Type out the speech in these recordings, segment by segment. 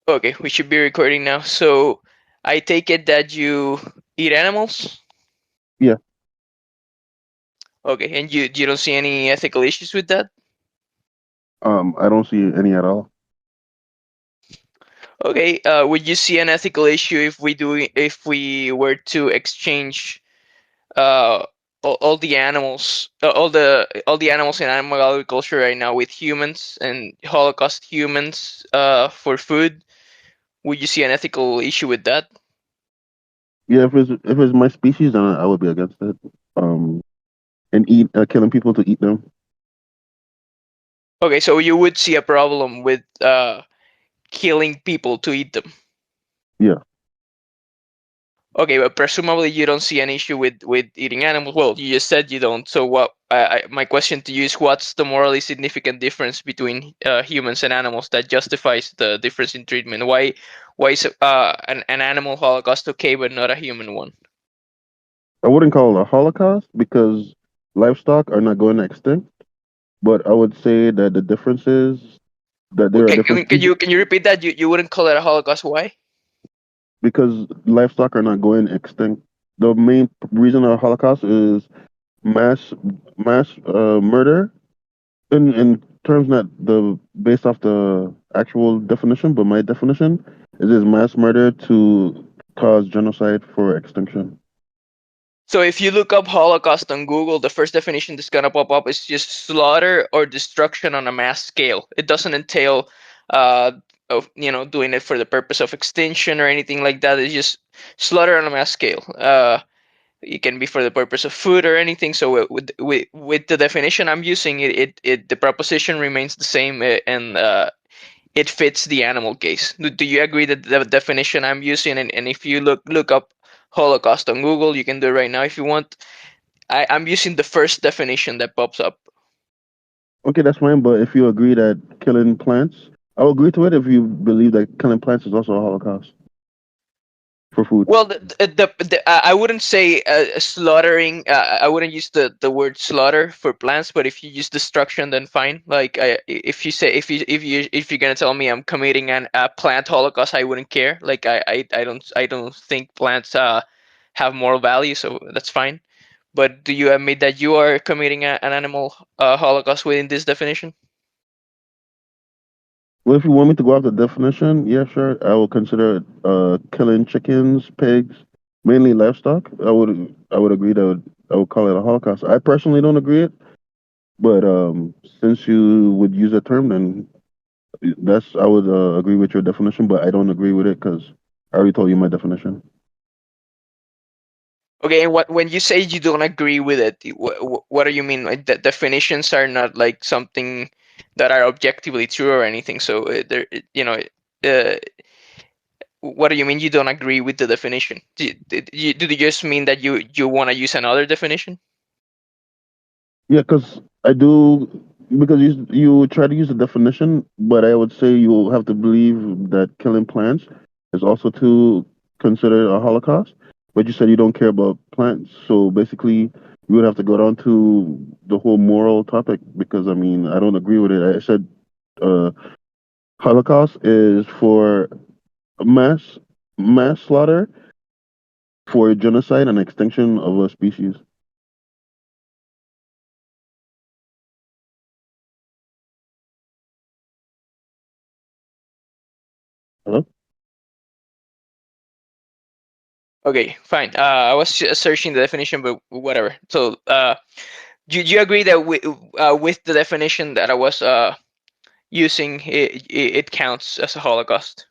Okay, we should be recording now. So I take it that you eat animals. Yeah. Okay, and you don't see any ethical issues with that. I don't see any at all. Okay, would you see an ethical issue if we were to exchange uh all the animals all the animals in animal agriculture right now with humans and Holocaust humans for food? Would you see an ethical issue with that? Yeah, if it's my species, then I would be against it. Um, and eat killing people to eat them. Okay, so you would see a problem with killing people to eat them. Yeah. Okay, but presumably you don't see an issue with eating animals. Well, you just said you don't. So what? My question to you is, what's the morally significant difference between humans and animals that justifies the difference in treatment? Why is an animal holocaust okay, but not a human one? I wouldn't call it a holocaust because livestock are not going extinct. But I would say that the difference is that there are Okay, different can you repeat that? You wouldn't call it a holocaust? Why? because livestock are not going extinct. The main reason of Holocaust is mass mass murder in terms not the based off the actual definition, but my definition is mass murder to cause genocide for extinction. So if you look up Holocaust on Google, the first definition that's gonna pop up is just slaughter or destruction on a mass scale. It doesn't entail, uh, of doing it for the purpose of extinction or anything like that. It's just slaughter on a mass scale. It can be for the purpose of food or anything. So with the definition I'm using, it the proposition remains the same, and it fits the animal case. Do you agree that the definition I'm using, and if you look up Holocaust on Google, you can do it right now if you want. I'm using the first definition that pops up. Okay, that's fine. But if you agree that killing plants, I'll agree to it if you believe that killing plants is also a Holocaust for food. Well, I wouldn't say slaughtering. I wouldn't use the word slaughter for plants, but if you use destruction, then fine. Like if you say if you're gonna tell me I'm committing a plant holocaust, I wouldn't care. Like I don't think plants have moral value, so that's fine. But do you admit that you are committing an animal holocaust within this definition? Well, if you want me to go off the definition, yeah, sure. I will consider killing chickens, pigs, mainly livestock. I would agree that I would call it a Holocaust. I personally don't agree it, but since you would use that term, then that's I would agree with your definition, but I don't agree with it because I already told you my definition. Okay, and what when you say you don't agree with it, what do you mean? Like the definitions are not like something that are objectively true or anything. So uh, what do you mean you don't agree with the definition? Do you just mean that you want to use another definition? Yeah, because I do because you try to use a definition, but I would say you have to believe that killing plants is also to consider a Holocaust. But you said you don't care about plants, so basically you would have to go down to the whole moral topic because I mean I don't agree with it. I said uh, Holocaust is for mass mass slaughter for genocide and extinction of a species. Hello? Okay, fine. I was searching the definition, but whatever. So, do you agree that with the definition that I was using, it counts as a Holocaust?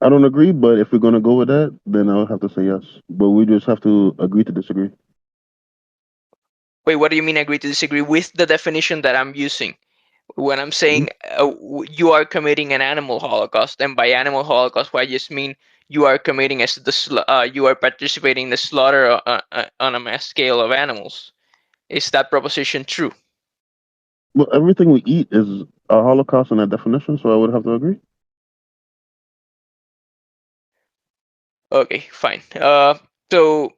I don't agree, but if we're gonna go with that, then I'll have to say yes. But we just have to agree to disagree. Wait, what do you mean agree to disagree with the definition that I'm using? When I'm Mhm. saying you are committing an animal holocaust, and by animal holocaust, I just mean you are committing you are participating in the slaughter on a mass scale of animals. Is that proposition true? Well, everything we eat is a Holocaust in that definition, so I would have to agree. Okay, fine. So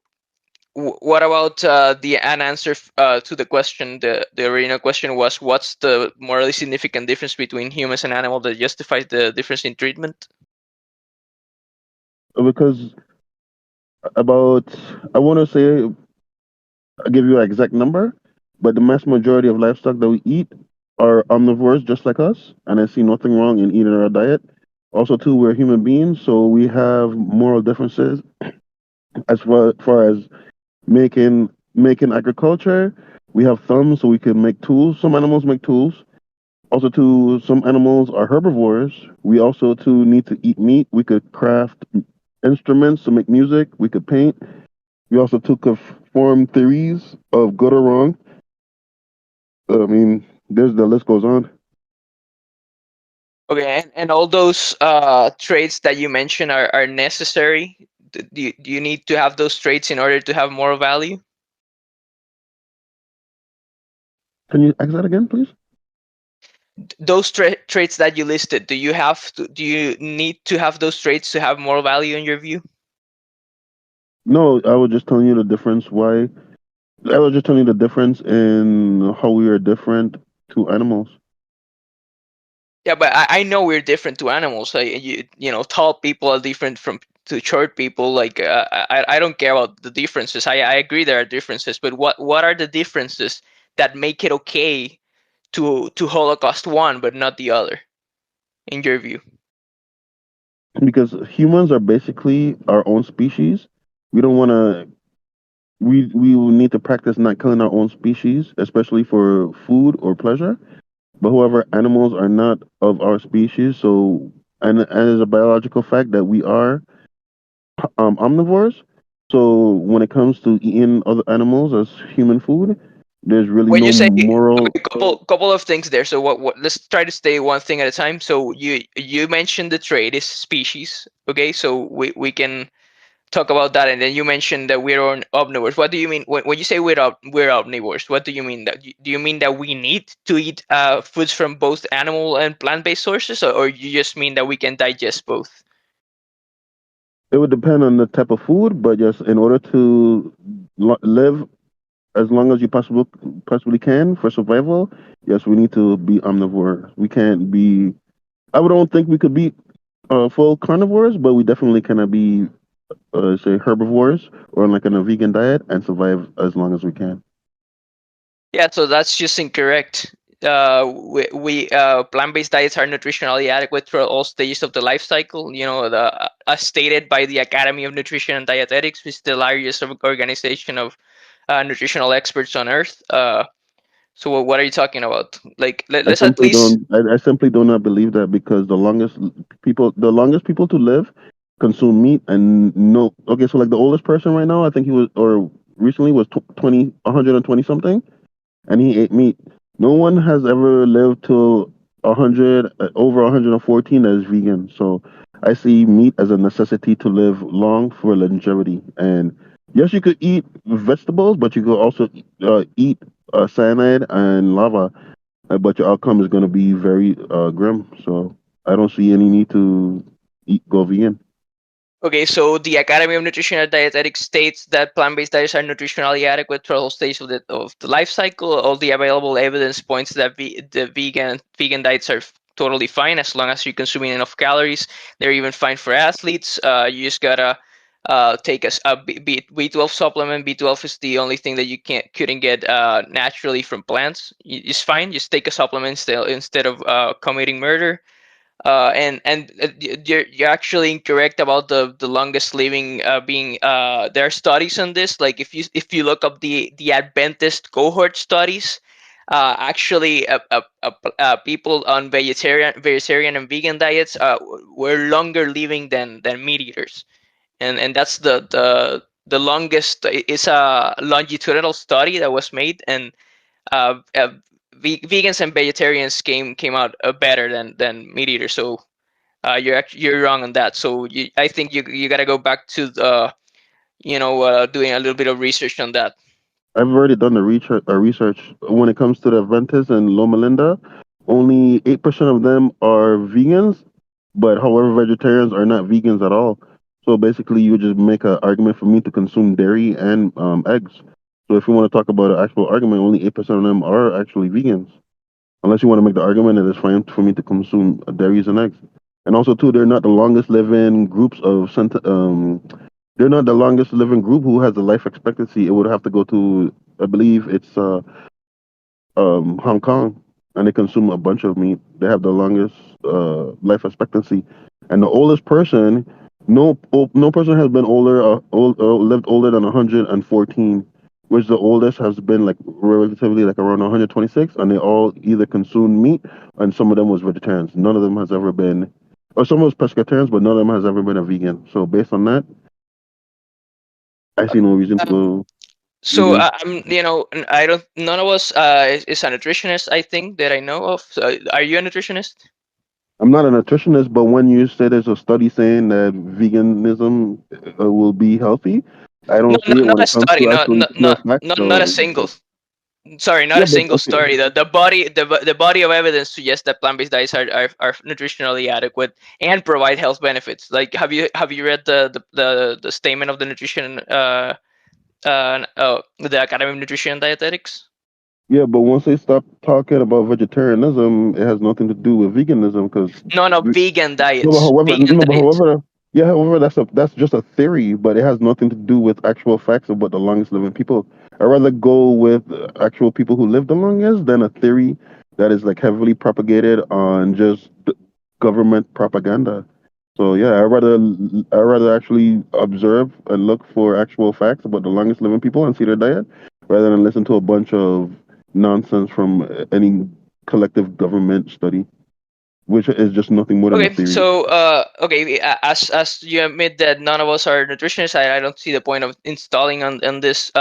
What about the an answer to the question? The original question was, what's the morally significant difference between humans and animals that justifies the difference in treatment? Because about, I want to say, I'll give you an exact number, but the mass majority of livestock that we eat are omnivores just like us, and I see nothing wrong in eating our diet. Also, too, we're human beings, so we have moral differences as far as making agriculture. We have thumbs, so we can make tools. Some animals make tools. Also, too, some animals are herbivores. We also too need to eat meat. We could craft instruments to make music. We could paint. We also took a form theories of good or wrong. I mean, there's the list goes on. Okay, and all those traits that you mentioned are necessary. Do you need to have those traits in order to have moral value? Can you ask that again, please? Those traits that you listed, do you need to have those traits to have moral value in your view? No, I was just telling you the difference. Why? I was just telling you the difference in how we are different to animals. Yeah, but I know we're different to animals. You know, tall people are different from to short people. Like I don't care about the differences. I agree there are differences, but what are the differences that make it okay to Holocaust one but not the other, in your view? Because humans are basically our own species. We don't want to. We will need to practice not killing our own species, especially for food or pleasure. But however, animals are not of our species, so and it's a biological fact that we are omnivores. So when it comes to eating other animals as human food, there's really When no you say, moral. okay, couple of things there. So what let's try to stay one thing at a time. So you mentioned the trait is species. Okay, so we can talk about that, and then you mentioned that we're omnivores. What do you mean when you say we're omnivores? What do you mean? That do you mean that we need to eat foods from both animal and plant-based sources, or you just mean that we can digest both? It would depend on the type of food, but just in order to live as long as you possibly can for survival, yes, we need to be omnivore. We can't be. I don't think we could be full carnivores, but we definitely cannot be say herbivores or like on a vegan diet and survive as long as we can. Yeah, so that's just incorrect. We plant-based diets are nutritionally adequate through all stages of the life cycle. You know, as stated by the Academy of Nutrition and Dietetics, which is the largest organization of nutritional experts on Earth. So what are you talking about? Like, let's at least. I simply do not believe that because the longest people to live consume meat and no. Okay, so like the oldest person right now, I think he was or recently was 20, 120 something, and he ate meat. No one has ever lived till 100 over 114 as vegan. So I see meat as a necessity to live long for longevity. And yes, you could eat vegetables, but you could also eat cyanide and lava, but your outcome is going to be very grim. So I don't see any need to go vegan. Okay, so the Academy of Nutrition and Dietetics states that plant-based diets are nutritionally adequate through all stages of the life cycle. All the available evidence points that the vegan diets are totally fine as long as you're consuming enough calories. They're even fine for athletes. You just gotta take a B12 supplement. B12 is the only thing that you couldn't get naturally from plants. It's fine. Just take a supplement instead of committing murder. And you're actually incorrect about the longest living being there are studies on this. Like if you look up the Adventist cohort studies, actually people on vegetarian and vegan diets were longer living than meat eaters, and that's the longest. It's a longitudinal study that was made, and uh, uh, vegans and vegetarians came out better than meat eaters. So you're wrong on that. So I think you got to go back to the doing a little bit of research on that. I've already done the research when it comes to the Adventists and Loma Linda. Only 8% of them are vegans, but however, vegetarians are not vegans at all. So basically, you just make an argument for me to consume dairy and eggs. So if you want to talk about an actual argument, only 8% of them are actually vegans. Unless you want to make the argument that it's fine for me to consume dairies and eggs. And also, too, they're not the longest living groups of they're not the longest living group who has the life expectancy. It would have to go to, I believe it's Hong Kong, and they consume a bunch of meat. They have the longest life expectancy, and the oldest person, no person has been lived older than 114, which the oldest has been like relatively like around 126, and they all either consumed meat, and some of them was vegetarians. None of them has ever been, or some was pescatarians, but none of them has ever been a vegan. So based on that, I see no reason to Um, go so vegan. I don't. None of us is a nutritionist. I think that I know of. So, are you a nutritionist? I'm not a nutritionist, but when you say there's a study saying that veganism will be healthy, I No, don't see it not when a it comes study. to Not actually not pure not facts. not, not a So, single. Sorry, not yeah, a but single okay, story. The body of evidence suggests that plant-based diets are nutritionally adequate and provide health benefits. Like, have you read the statement of the nutrition the Academy of Nutrition and Dietetics? yeah, but once they stop talking about vegetarianism, it has nothing to do with veganism because No, no, vegan no, but diets. however, yeah, however, that's just a theory, but it has nothing to do with actual facts about the longest living people. I'd rather go with actual people who live the longest than a theory that is like heavily propagated on just government propaganda. So yeah, I'd rather actually observe and look for actual facts about the longest living people and see their diet, rather than listen to a bunch of nonsense from any collective government study, which is just nothing more than a Okay, theory. so as you admit that none of us are nutritionists, I don't see the point of installing on this.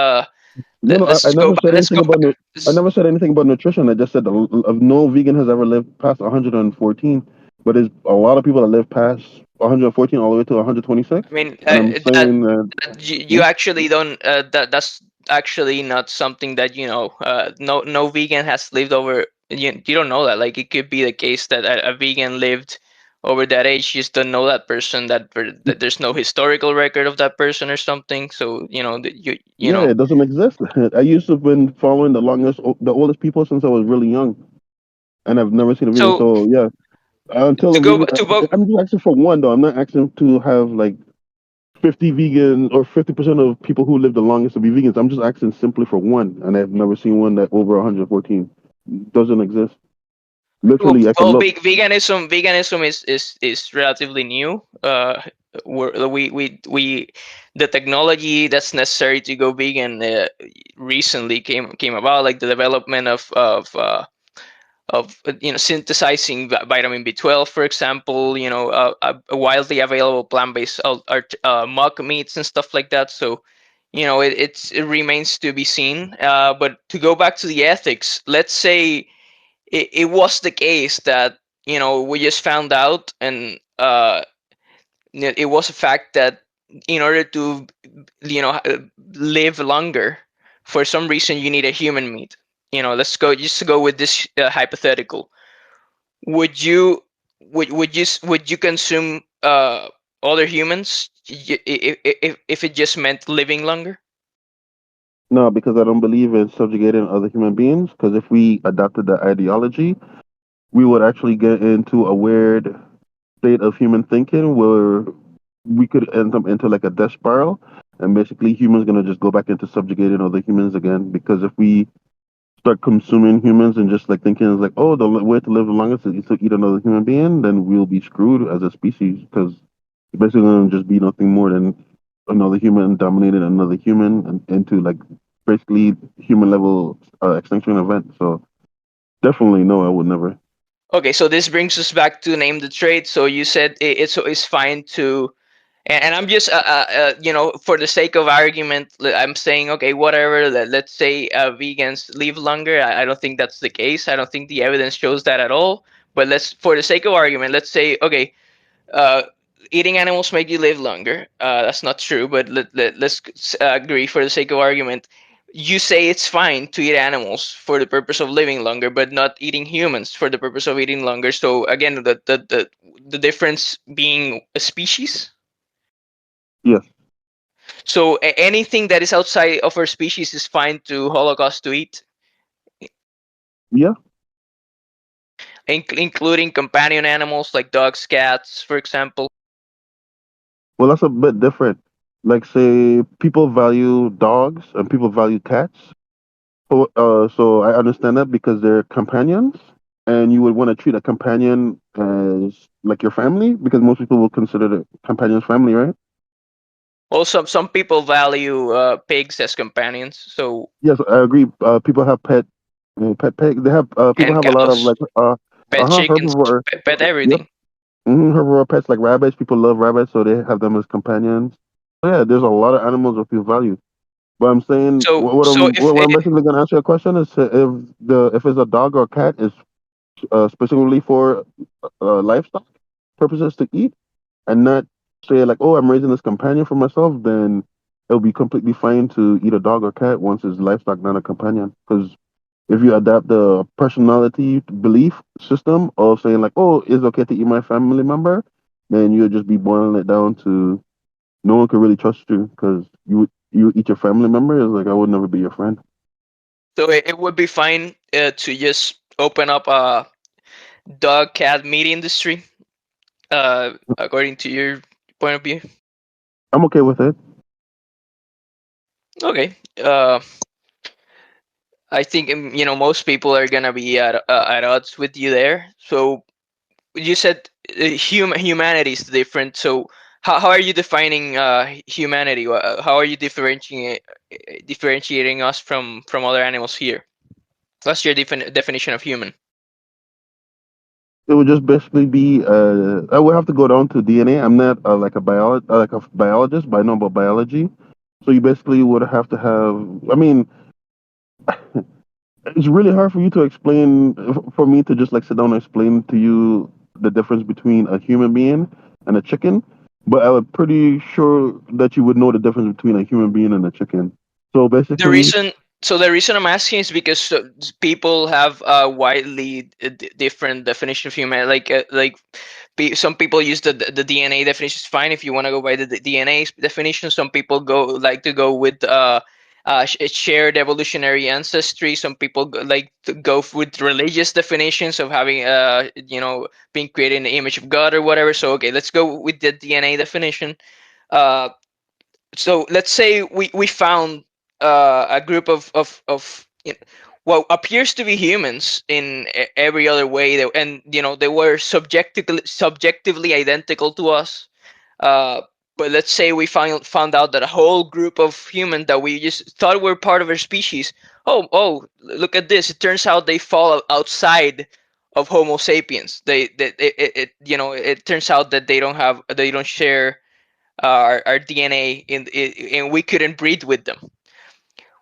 No, no, I Let's go never back. said Let's anything go about back. I never said anything about nutrition. I just said no vegan has ever lived past 114, but there's a lot of people that live past 114 all the way to 126, I mean, and I'm saying that. you Hmm? actually don't. That's actually not something that you know. No vegan has lived over. You don't know that. Like, it could be the case that a vegan lived over that age. You just don't know that person. That there's no historical record of that person or something. So you Yeah, know. it doesn't exist. I used to have been following the oldest people since I was really young, and I've never seen a vegan. So So yeah, until to a go vegan, to go I'm just asking for one though. I'm not asking to have like 50 vegan or 50% of people who live the longest to be vegans. I'm just asking simply for one, and I've never seen one that over 114 doesn't exist. Literally, I can look. veganism is relatively new. We the technology that's necessary to go vegan recently came about, like the development of synthesizing vitamin B12, for example. A widely available plant-based mock meats and stuff like that. So it remains to be seen. But to go back to the ethics, let's say it was the case that we just found out, and it was a fact that in order to live longer, for some reason you need a human meat. Let's go with this hypothetical. Would you would would you would you consume other humans if it just meant living longer? No, because I don't believe in subjugating other human beings. Because if we adopted that ideology, we would actually get into a weird state of human thinking where we could end up into like a death spiral, and basically humans gonna just go back into subjugating other humans again. Because if we start consuming humans and just like thinking it's like, oh, the way to live the longest is to eat another human being, then we'll be screwed as a species because it's basically gonna just be nothing more than another human dominating another human and into like basically human level extinction event. So definitely no, I would never. Okay, so this brings us back to name the trade. So you said it's fine to, and I'm just for the sake of argument, I'm saying, okay, whatever. Let's say vegans live longer. I don't think that's the case. I don't think the evidence shows that at all. But for the sake of argument, let's say, okay, uh, eating animals make you live longer. That's not true, but let's agree for the sake of argument. You say it's fine to eat animals for the purpose of living longer, but not eating humans for the purpose of eating longer. So again, the difference being a species. Yes. So anything that is outside of our species is fine to Holocaust to eat, Yeah. including companion animals like dogs, cats, for example. Well, that's a bit different. Like, say, people value dogs and people value cats. So I understand that because they're companions, and you would want to treat a companion as like your family because most people will consider the companions family, right? Also, some people value pigs as companions, so Yes, I agree. People have pet. They have people and have a lot of cows, like pet chickens, herbivore. pet Yep. everything. Herbivore pets like rabbits. People love rabbits, so they have them as companions. So yeah, there's a lot of animals that people value. But I'm saying So so if what I'm basically gonna answer your question is if it's a dog or a cat is specifically for livestock purposes to eat and not say like, oh, I'm raising this companion for myself, then it'll be completely fine to eat a dog or cat once it's livestock, not a companion. Because if you adapt the personality belief system of saying like, oh, it's okay to eat my family member, then you'll just be boiling it down to no one could really trust you because you eat your family member is like I would never be your friend. it would be fine to just open up a dog cat meat industry, according to your point of view. I'm okay with it. Okay. I think most people are gonna be at odds with you there. So you said humanity is different. So how are you defining humanity? How are you differentiating us from other animals here? What's your definition of human? It would just basically be I would have to go down to DNA. I'm not like a biologist, but I know about biology. So you basically would have to have. I mean, it's really hard for you to explain for me to just like sit down and explain to you the difference between a human being and a chicken. But I was pretty sure that you would know the difference between a human being and a chicken. So The basically, reason, so the reason I'm asking is because people have a widely different definition of human. Some people use the DNA definition is fine if you want to go by the DNA definition. Some people like to go with shared evolutionary ancestry. Some people like to go with religious definitions of having being created in the image of God or whatever. So okay, let's go with the DNA definition. Uh, so let's say we found a group of what appears to be humans in every other way, and they were subjectively identical to us. uh, but let's say we found out that a whole group of humans that we just thought were part of our species, oh, look at this, it turns out they fall outside of Homo sapiens. It turns out that they don't share our DNA and we couldn't breed with them.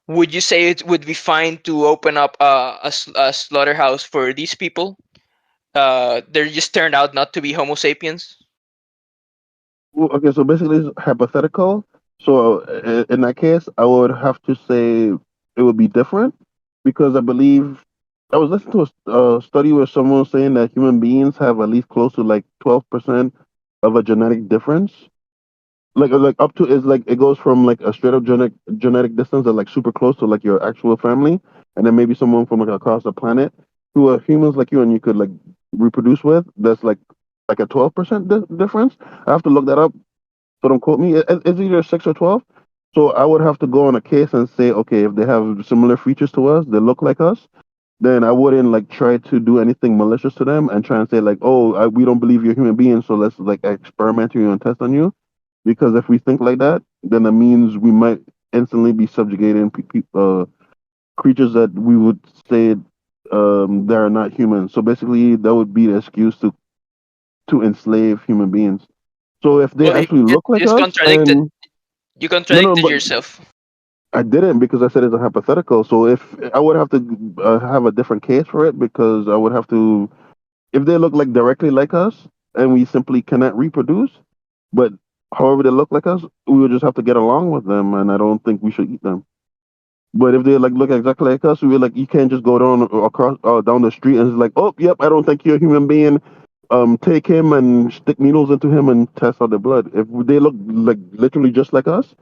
Would you say it would be fine to open up a slaughterhouse for these people? They just turned out not to be Homo sapiens. well, okay, so basically it's hypothetical. So in that case, I would have to say it would be different because I believe I was listening to a study where someone was saying that human beings have at least close to like 12% of a genetic difference. Like up to is like it goes from like a straight up genetic distance of like super close to like your actual family, and then maybe someone from like across the planet who are humans like you and you could like reproduce with. That's like a 12% difference. I have to look that up, so don't quote me. It's either 6 or 12. So I would have to go on a case and say, okay, if they have similar features to us, they look like us, then I wouldn't like try to do anything malicious to them and try and say like, oh, we don't believe you're human beings, so let's like experiment you and test on you. Because if we think like that, then that means we might instantly be subjugating creatures that we would say that are not human. So basically, that would be the excuse to enslave human beings. So if they Well, actually look like just us, contradicted. and You no, contradicted but yourself. I didn't because I said it's a hypothetical. So if I would have to have a different case for it because I would have to if they look like directly like us and we simply cannot reproduce, but however they look like us, we would just have to get along with them, and I don't think we should eat them. But if they like look exactly like us, we would like you can't just go down across down the street and it's like, oh, yep, I don't think you're a human being. take him and stick needles into him and test out the blood. If they look like literally just like us,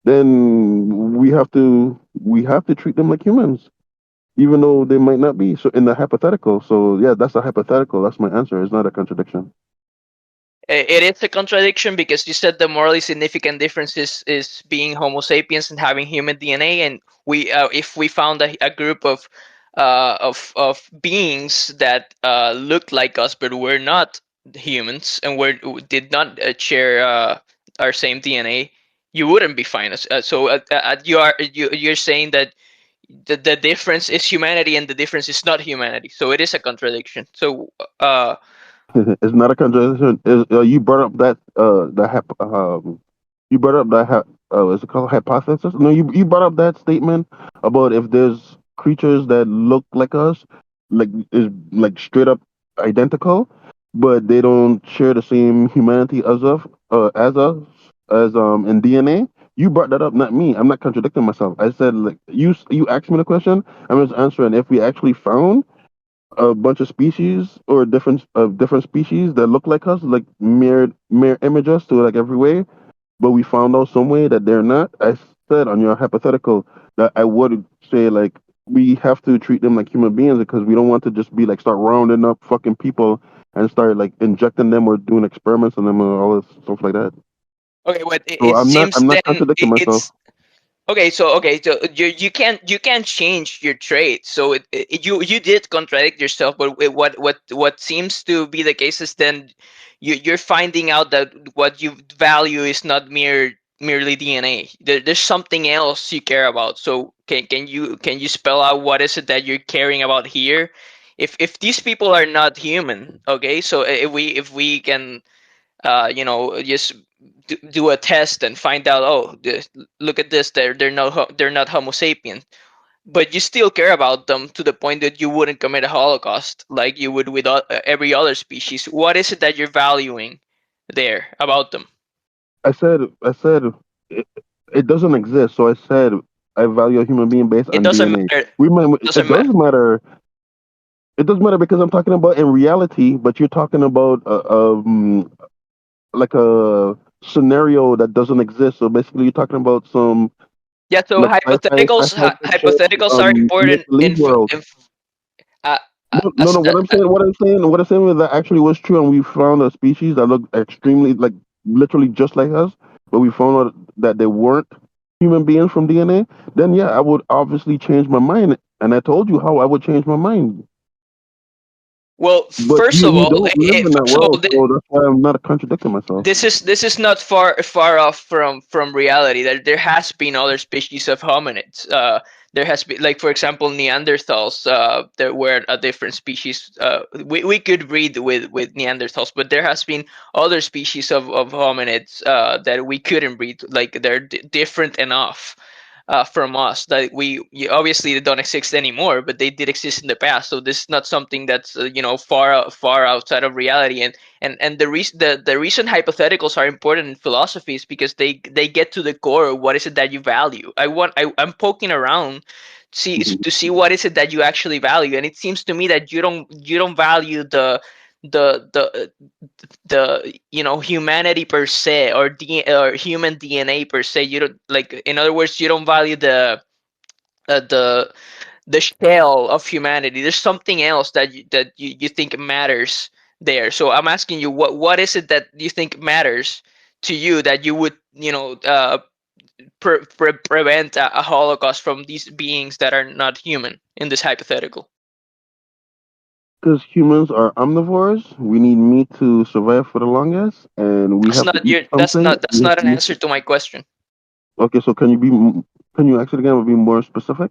then we have to treat them like humans, even though they might not be. So in the hypothetical, so yeah, that's a hypothetical. That's my answer. It's not a contradiction. It is a contradiction because you said the morally significant difference is being Homo sapiens and having human DNA, and we if we found a group of beings that looked like us but were not humans and were did not share our same DNA, you wouldn't be fine. You're saying that the difference is humanity and the difference is not humanity, so it is a contradiction. So uh, It's not a contradiction. You brought up that you brought up that is it called hypothesis? No, you brought up that statement about if there's creatures that look like us, like is like straight up identical, but they don't share the same humanity as us in DNA. You brought that up, not me. I'm not contradicting myself. I said like you asked me the question. I'm just answering. If we actually found a bunch of species or different species that look like us, like mirror image us to like every way, but we found out some way that they're not. I said on your hypothetical that I would say like we have to treat them like human beings because we don't want to just be like start rounding up fucking people and start like injecting them or doing experiments on them and all this stuff like that. okay, what So it seems I'm not then contradicting myself. it's okay, so you can't change your trait. So you did contradict yourself, but what seems to be the case is then you're finding out that what you value is not merely DNA. There's something else you care about. So can you spell out what is it that you're caring about here? If these people are not human, okay, so if we can just do a test and find out, oh, look at this, they're not Homo sapien, but you still care about them to the point that you wouldn't commit a holocaust like you would with every other species. What is it that you're valuing there about them? I said it, it doesn't exist. So I said I value a human being based It on doesn't DNA. matter. We might, it Doesn't does matter. matter. It does matter because I'm talking about in reality, but you're talking about like a scenario that doesn't exist. So basically, you're talking about some Yeah, so like hypotheticals sci-fi fiction hypotheticals are make important believe world. uh, No, no, as no. What I'm saying is that actually was true, and we found a species that looked extremely like literally just like us, but we found out that they weren't human beings from DNA. Then yeah, I would obviously change my mind, and I told you how I would change my mind. well, But first of you all, don't live in that first of all, world, so that's why I'm not contradicting myself. this is not far off from reality. There has been other species of hominids. There has been, like, for example, Neanderthals. That were a different species. We could read with Neanderthals, but there has been other species of hominids that we couldn't read. Like, they're different enough from us that obviously they don't exist anymore, but they did exist in the past. So this is not something that's far outside of reality. And the reason hypotheticals are important in philosophy is because they get to the core of what is it that you value. I'm poking around Mhm. to see what is it that you actually value, and it seems to me that you don't value the humanity per se, or human DNA per se. You don't, like, in other words, you don't value uh, the the shell of humanity. There's something else that you think matters there. So I'm asking you, what is it that you think matters to you that you would prevent a holocaust from these beings that are not human in this hypothetical? Because humans are omnivores, we need meat to survive for the longest, and we That's have to not eat your that's something. not that's not an answer to my question. Okay, so can you actually again be more specific?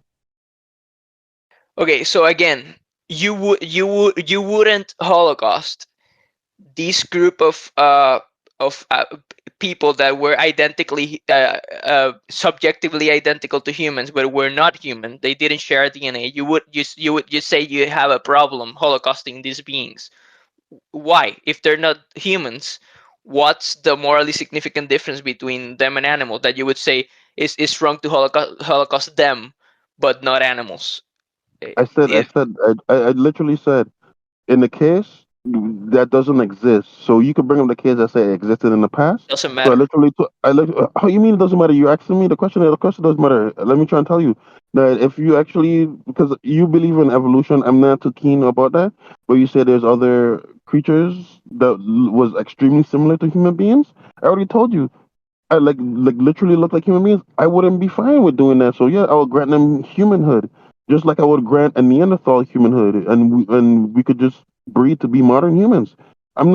Okay, so again, you wouldn't holocaust this group of people that were identically subjectively identical to humans but were not human. They didn't share DNA. You would say you have a problem holocausting these beings. Why? If they're not humans, what's the morally significant difference between them and animals that you would say is wrong to holocaust them but not animals? I It, literally said in the case. that doesn't exist. So you could bring up the case that say it existed in the past. Doesn't So I matter. literally, I look. How you mean it doesn't matter? You're asking me the question. The question doesn't matter. Let me try and tell you that if you actually, because you believe in evolution, I'm not too keen about that. But you say there's other creatures that was extremely similar to human beings. I already told you. I like literally look like human beings. I wouldn't be fine with doing that. So yeah, I would grant them humanhood, just like I would grant a Neanderthal humanhood, and we could just breed to be modern humans. Okay, I'm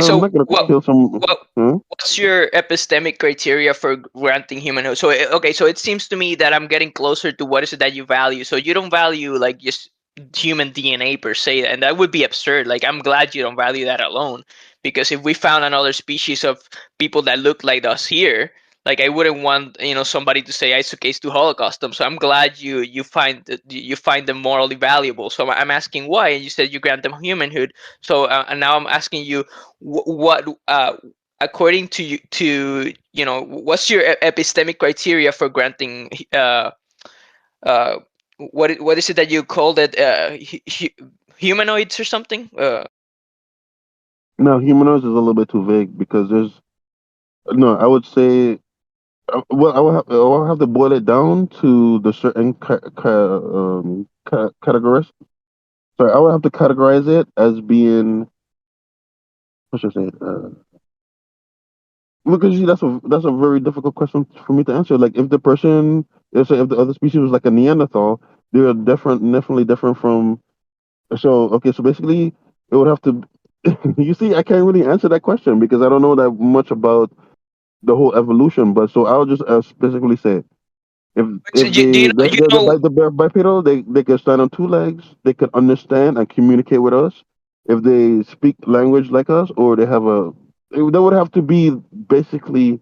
so not gonna kill some. what Huh? what's your epistemic criteria for granting humanhood? So okay, so it seems to me that I'm getting closer to what is it that you value. So you don't value like just human DNA per se, and that would be absurd. Like I'm glad you don't value that alone, because if we found another species of people that look like us here, like I wouldn't want somebody to say I suggest to Holocaust them. So I'm glad you find them morally valuable. So I'm asking why, and you said you grant them humanhood. So and now I'm asking you what according to what's your epistemic criteria for granting uh what is it that you called it humanoids or something No, humanoids is a little bit too vague because there's no. I would say, well, I will have to boil it down to the certain categories. Sorry, I would have to categorize it as being, what should I say? Because you see, that's a very difficult question for me to answer. Like, if the person, if the other species was like a Neanderthal, they're definitely different from. So okay, so basically, it would have to. You see, I can't really answer that question because I don't know that much about the whole evolution. But so I'll just specifically say, so if do you know the bipedal, they can stand on two legs, they can understand and communicate with us. If they speak language like us, or they would have to be basically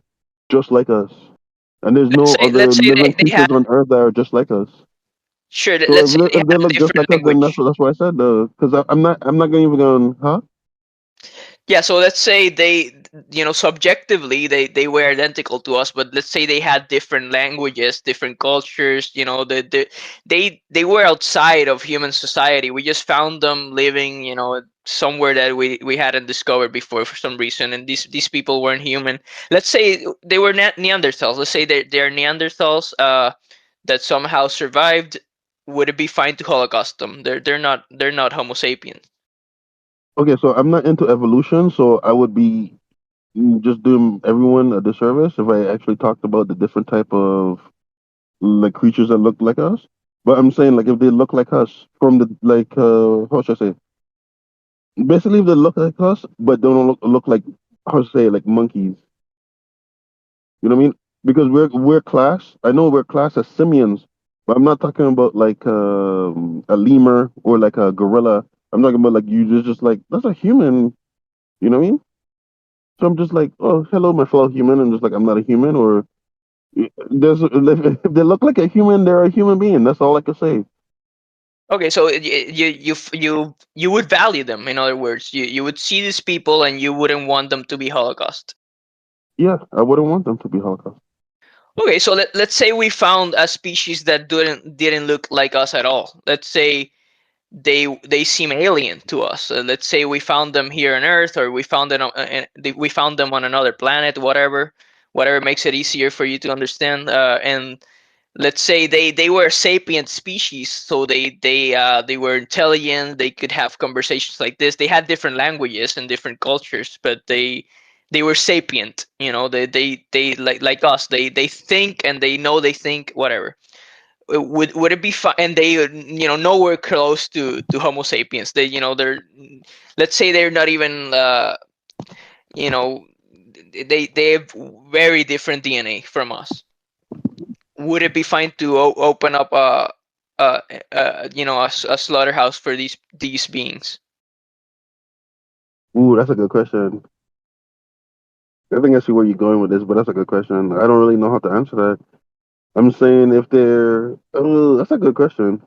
just like us. And there's no other let's say living they had creatures on Earth that are just like us. sure So let's say they if they have look just different like us, then language. that's why I said, because I'm not even going, huh? Yeah, so let's say they, subjectively they were identical to us, but let's say they had different languages, different cultures. They were outside of human society. We just found them living, somewhere that we hadn't discovered before for some reason, and these people weren't human. Let's say they were Neanderthals. Let's say they're Neanderthals that somehow survived. Would it be fine to Holocaust them? They're not Homo sapiens. Okay, so I'm not into evolution, so I would be just doing everyone a disservice if I actually talked about the different type of like creatures that look like us. But I'm saying like if they look like us from the like how should I say? Basically, if they look like us but don't look like, how to say, like monkeys. You know what I mean? Because we're class. I know we're class as simians, but I'm not talking about like a lemur or like a gorilla. I'm talking about like you just like that's a human. You know what I mean? So I'm just like, oh, hello, my fellow human, and just like I'm not a human, or there's if they look like a human, they're a human being. That's all I can say. Okay, so you would value them. In other words, you would see these people and you wouldn't want them to be Holocaust. Yeah, I wouldn't want them to be Holocaust. Okay, so let's say we found a species that didn't look like us at all. Let's say they seem alien to us. Let's say we found them here on Earth, or we found them on another planet. Whatever makes it easier for you to understand. And let's say they were a sapient species, so they were intelligent, they could have conversations like this, they had different languages and different cultures, but they were sapient, they like us, they think and they know they think, whatever. Would it be fun? And they nowhere close to Homo sapiens. They're, let's say they're not even you know they have very different DNA from us. Would it be fine to open up a slaughterhouse for these beings? Ooh, that's a good question. I think I see where you're going with this, but that's a good question. I don't really know how to answer that. I'm saying if they're, that's a good question.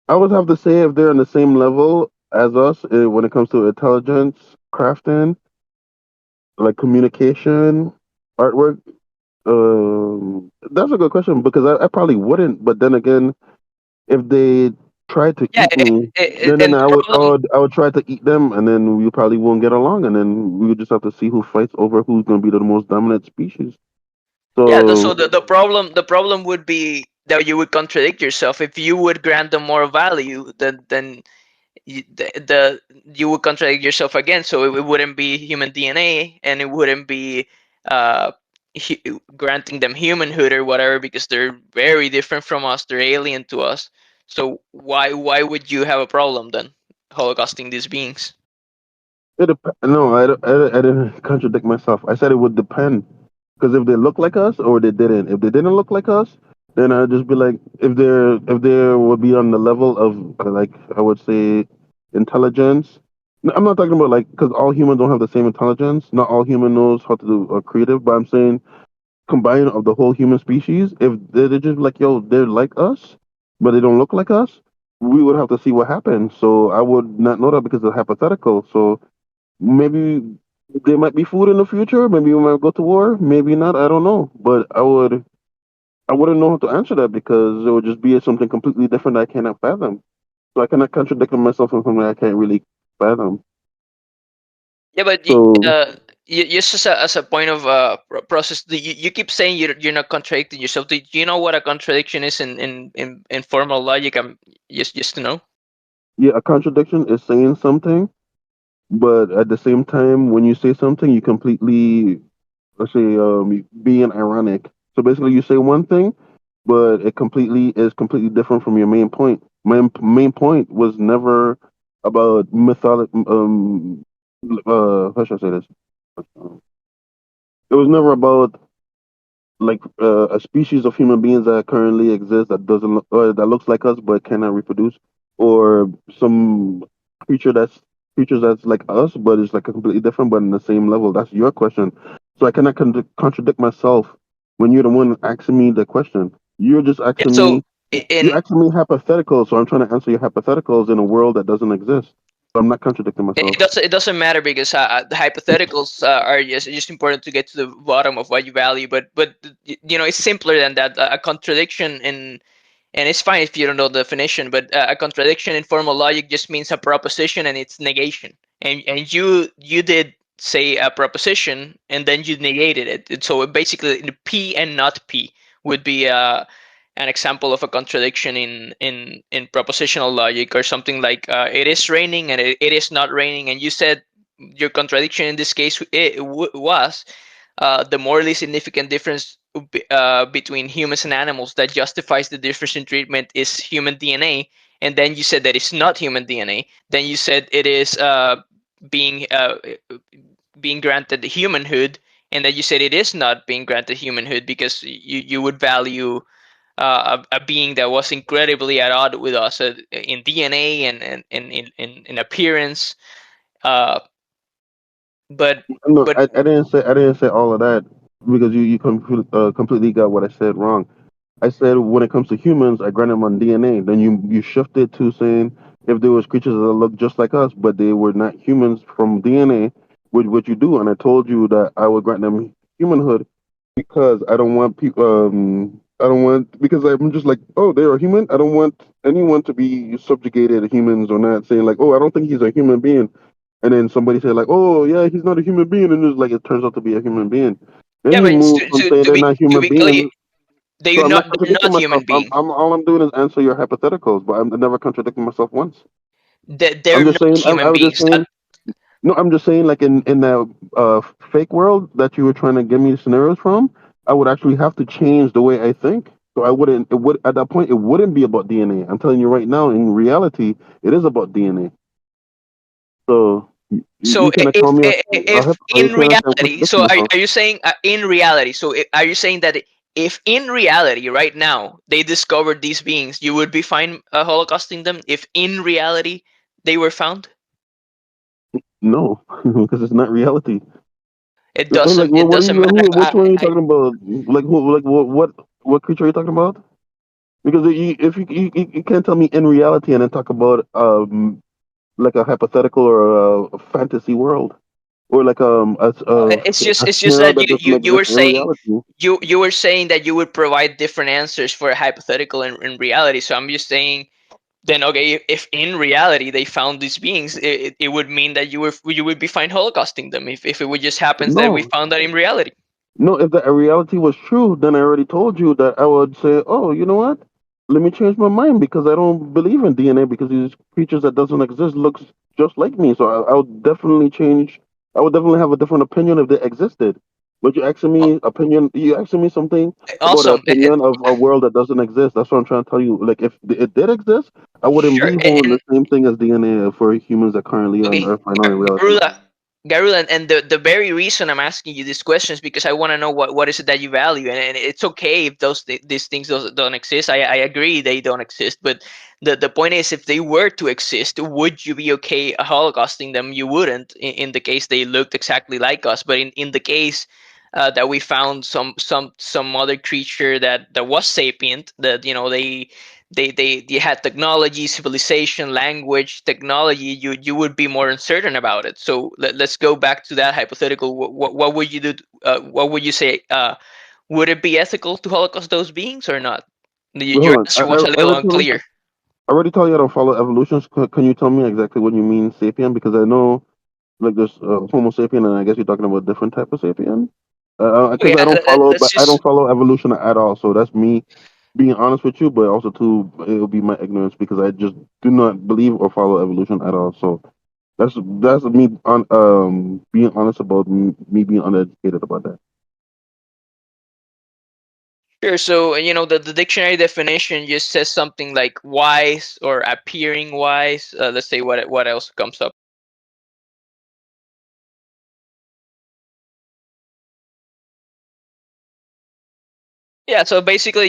I would have to say if they're on the same level as us when it comes to intelligence, crafting, like communication, artwork. That's a good question because I probably wouldn't. But then again, if they tried to Yeah, eat me, then and the problem. I would try to eat them, and then we probably won't get along, and then we would just have to see who fights over who's going to be the most dominant species. Yeah, So so the problem would be that you would contradict yourself. If you would grant them more value, then you would contradict yourself again. So it wouldn't be human DNA, and it wouldn't be uh, granting them humanhood or whatever, because they're very different from us. They're alien to us. So why would you have a problem then holocausting these beings? no, I didn't contradict myself. I said it would depend. Because if they look like us or they didn't, if they didn't look like us, then I'd just be like, if they would be on the level of like I would say intelligence. No, I'm not talking about like because all humans don't have the same intelligence. Not all human knows how to do creative, but I'm saying combined of the whole human species. If they're just like yo, they're like us, but they don't look like us, we would have to see what happens. So I would not know that because it's hypothetical. So maybe there might be food in the future. Maybe we might go to war. Maybe not. I don't know. But I wouldn't know how to answer that because it would just be something completely different that I cannot fathom. So I cannot contradict myself on something I can't really fathom. Yeah, but So just as a point of process, you keep saying you're not contradicting yourself. Do you know what a contradiction is in formal logic? I'm just to know. yeah, a contradiction is saying something, but at the same time, when you say something, you completely let's say being ironic. So basically, you say one thing, but it completely is completely different from your main point. My main point was never about mythology. How should I say this? It was never about like a species of human beings that currently exists that doesn't look, or that looks like us but cannot reproduce, or some creature that's creatures that's like us but is like a completely different but in the same level. That's your question, so I cannot contradict myself when you're the one asking me the question. You're just Yeah. asking So me. You're in asking me hypotheticals, so I'm trying to answer your hypotheticals in a world that doesn't exist. So I'm not contradicting myself. it doesn't matter because the hypotheticals are just important to get to the bottom of what you value. But it's simpler than that. A contradiction in and it's fine if you don't know the definition, but a contradiction in formal logic just means a proposition and its negation. And you did say a proposition and then you negated it. So basically, P and not P would be an example of a contradiction in propositional logic, or something like it is raining and it is not raining, and you said your contradiction in this case was the morally significant difference between humans and animals that justifies the difference in treatment is human DNA, and then you said that it's not human DNA. Then you said it is being uh, being granted humanhood, and then you said it is not being granted humanhood because you would value a being that was incredibly at odds with us in DNA and in appearance. Uh, but No, but I didn't say all of that because completely got what I said wrong. I said when it comes to humans, I grant them on DNA. Then you shifted to saying if there was creatures that look just like us, but they were not humans from DNA, would you do? And I told you that I would grant them humanhood because I don't want people. I don't want because I'm just like, oh, they're a human. I don't want anyone to be subjugated to humans or not saying like, oh, I don't think he's a human being. And then somebody said like, oh yeah, he's not a human being, and it's like it turns out to be a human being. Then yeah, you but move from saying they're not to human be clear, beings, so I'm not they're contradicting not myself. human beings. All I'm doing is answer your hypotheticals, but I'm never contradicting myself once. They're I'm just not saying. I human was just beings. saying. No, I'm just saying. Like in the fake world that you were trying to give me scenarios from, I would actually have to change the way I think. So I wouldn't. It would at that point. It wouldn't be about DNA. I'm telling you right now. In reality, it is about DNA. So So you cannot call me if you in cannot say I'm reality, contradicting so myself. are you saying in reality? So are you saying that if in reality right now they discovered these beings, you would be fine holocausting them? If in reality they were found, No, because it's not reality. it Like, doesn't. It what are doesn't you? matter. Which one are you talking about? Like, who? Like, what creature are you talking about? Because if you can't tell me in reality and then talk about like a hypothetical or a fantasy world or like a It's just scenario that that doesn't you were exist in saying reality. you were saying that you would provide different answers for a hypothetical in reality. So I'm just saying then okay, if in reality they found these beings, it would mean that you would be fine holocausting them if it would just happens that we No, found that in reality. no. If the reality was true, then I already told you that I would say, oh, you know what? Let me change my mind because I don't believe in DNA because these creatures that doesn't exist looks just like me. So I would definitely change. I would definitely have a different opinion if they existed. But you asking me opinion? You asking me something about the Awesome. opinion of a world that doesn't exist? That's what I'm trying to tell you. Like if it did exist, I wouldn't Sure. be holding And the same thing as DNA for humans that currently on okay, Earth are not in reality. Garula, Garula, and the very reason I'm asking you these questions because I want to know what is it that you value, and it's okay if these things don't exist. I agree they don't exist, but the point is, if they were to exist, would you be okay holocausting them? You wouldn't, in the case they looked exactly like us, but in the case that we found some other creature that was sapient, that they had technology, civilization, language, technology, you would be more uncertain about it. So let's go back to that hypothetical. What would you do? What would you say? Would it be ethical to holocaust those beings or not? Wait, Your hold on. answer was a I little already told, unclear. I already told you I don't follow evolution. Can you tell me exactly what you mean sapien? Because I know like there's Homo sapien, and I guess you're talking about different type of sapien. Okay, Because I don't follow, let's but I don't just follow evolution at all. So that's me being honest with you, but also too it'll be my ignorance because I just do not believe or follow evolution at all. So that's me on being honest about me being uneducated about that. sure. So the dictionary definition just says something like wise or appearing wise. Let's say what else comes up. Yeah. So basically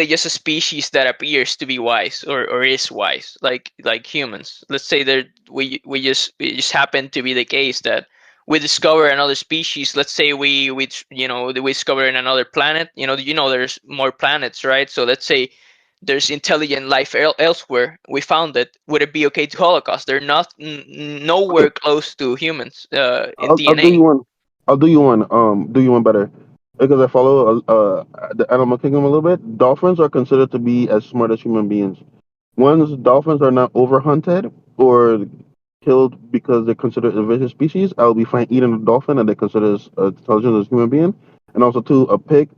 just a species that appears to be wise or is wise, like humans. Let's say that we just happen to be the case that we discover another species. Let's say we discover in another planet. There's more planets, right? So let's say there's intelligent life elsewhere. We found it. Would it be okay to Holocaust? They're not Okay, nowhere close to humans in I'll do DNA. you one. I'll do you one. Do you one better because I follow the animal kingdom a little bit. Dolphins are considered to be as smart as human beings. Once dolphins are not overhunted or killed because they're considered invasive species, I'll be fine eating a dolphin and they consider as intelligent as a human being. And also, too, a pig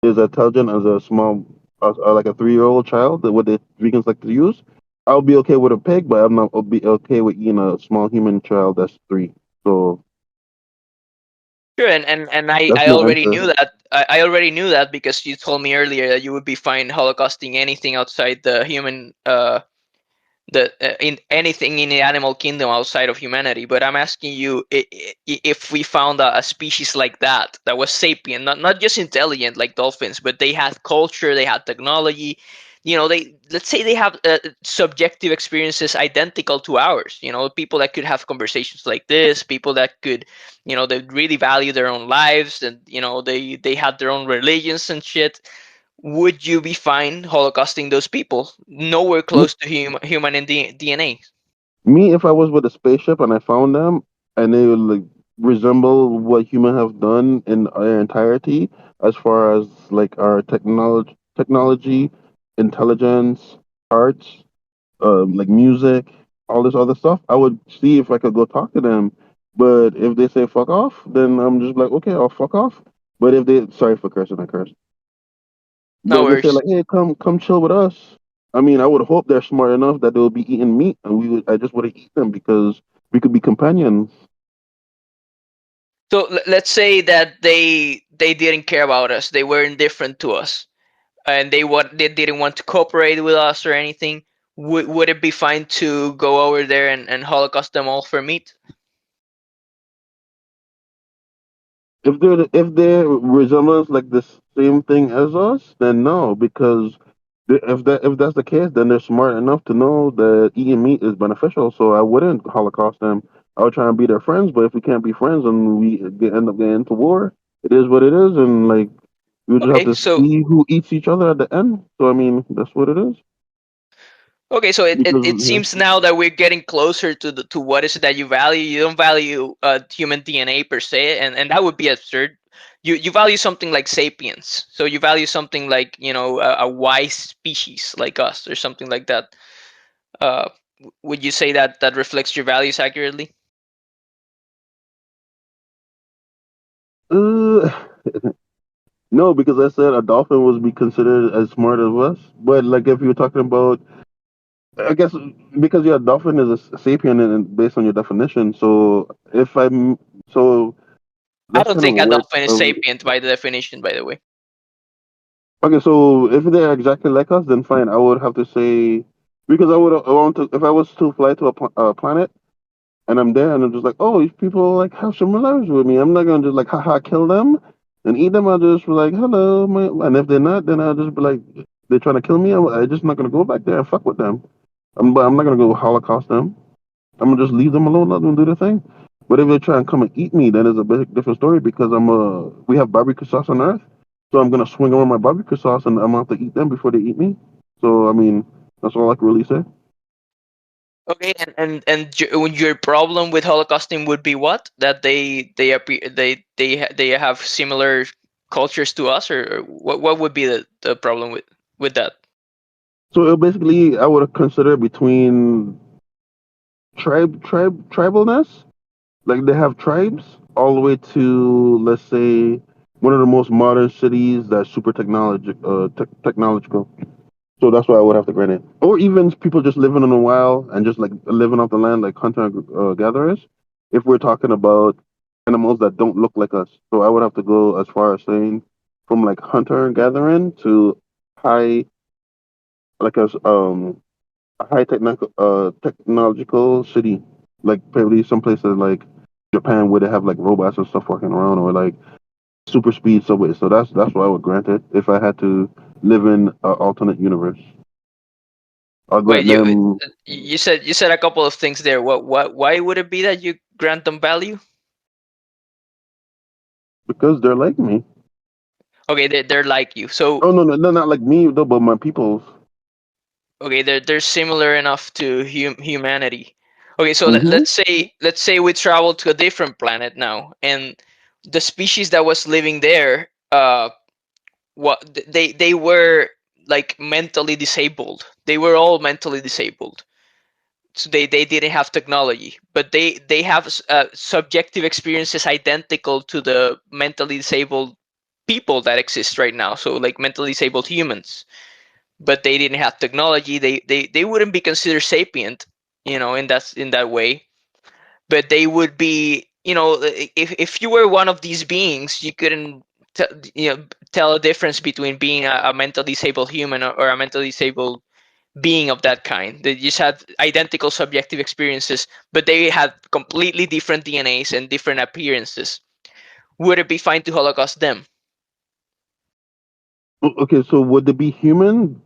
is intelligent as a small, like a 3-year-old child, what the vegans like to use. I'll be okay with a pig, but I'm not. I'll be okay with eating a small human child that's 3. So Sure, and I, that's I my already answer. knew that. I already knew that because you told me earlier that you would be fine holocausting anything outside the human the in anything in the animal kingdom outside of humanity. But I'm asking you, if we found a species like that was sapient, not just intelligent like dolphins, but they had culture, they had technology. They, let's say they have subjective experiences identical to ours. People that could have conversations like this, people that could, they really value their own lives, and they had their own religions and shit. Would you be fine holocausting those people? Nowhere Me, close to human in DNA. me, if I was with a spaceship and I found them and they would like resemble what humans have done in their entirety, as far as like our technology, intelligence, arts, like music, all this other stuff, I would see if I could go talk to them. But if they say fuck off, then I'm just like, okay, I'll fuck off. But if they, sorry for cursing, I curse. But No if they say worries. like, hey, come chill with us, I mean, I would hope they're smart enough that they'll be eating meat, and I just want to eat them because we could be companions. So let's say that they didn't care about us. They were indifferent to us, and they didn't want to cooperate with us or anything. Would it be fine to go over there and holocaust them all for meat? If they're resemblance like the same thing as us, then no, because if that's the case, then they're smart enough to know that eating meat is beneficial. So I wouldn't Holocaust them. I would try and be their friends, but if we can't be friends and end up getting into war, it is what it is, and like we just have Okay, to so see who eats each other at the end. So I mean, that's what it is. Okay, so it Because seems now that we're getting closer to what is it that you value. You don't value human DNA per se, and that would be absurd. you value something like sapiens. So you value something like, a wise species like us or something like that. Uh, would you say that that reflects your values accurately? Uh, no, because I said a dolphin would be considered as smart as us. But like if you're talking about, I guess because yeah, dolphin is a sapien and based on your definition. So if I'm so I that's don't kind of think a weird. dolphin is sapient by the definition, by the way. Okay, so if they're exactly like us, then fine. I would have to say because I want to if I was to fly to a planet and I'm there and I'm just like, oh, these people like have similarities with me. I'm not gonna just like haha kill them and eat them. I'll just be like, hello, and if they're not, then I'll just be like, they're trying to kill me. I'm just not gonna go back there and fuck with them. But I'm not gonna go holocaust them. I'm gonna just leave them alone, let them do their thing. But if they try and come and eat me, then it's a big different story because we have barbecue sauce on Earth, so I'm gonna swing around my barbecue sauce and I'm gonna have to eat them before they eat me. So I mean, that's all I can really say. Okay, and your problem with holocausting would be what? That they have similar cultures to us, or what would be the problem with that? So basically, I would consider between tribalness, like they have tribes, all the way to let's say one of the most modern cities that's super technological. So that's why I would have to grant it. Or even people just living in the wild and just like living off the land, like hunter gatherers. If we're talking about animals that don't look like us, so I would have to go as far as saying from like hunter and gathering to high, like a high technological city, like probably some places like Japan where they have like robots and stuff walking around, or like super speed subway. So that's why I would grant it if I had to live in an alternate universe. I'll Wait, grant them you said a couple of things there. Why would it be that you grant them value? because they're like me. Okay, they're like you. So Oh no, no, they're not like me though, but my people's. okay, they're similar enough to humanity. Okay, so Mm-hmm. let's say we travel to a different planet now, and the species that was living there, what they were like mentally disabled. They were all mentally disabled. So they didn't have technology, but they have subjective experiences identical to the mentally disabled people that exist right now. So like mentally disabled humans, but they didn't have technology. They wouldn't be considered sapient, in that way. But they would be, if you were one of these beings, you couldn't tell a difference between being a mentally disabled human or a mentally disabled being of that kind. They just had identical subjective experiences, but they had completely different DNAs and different appearances. Would it be fine to Holocaust them? Okay, so would they be human?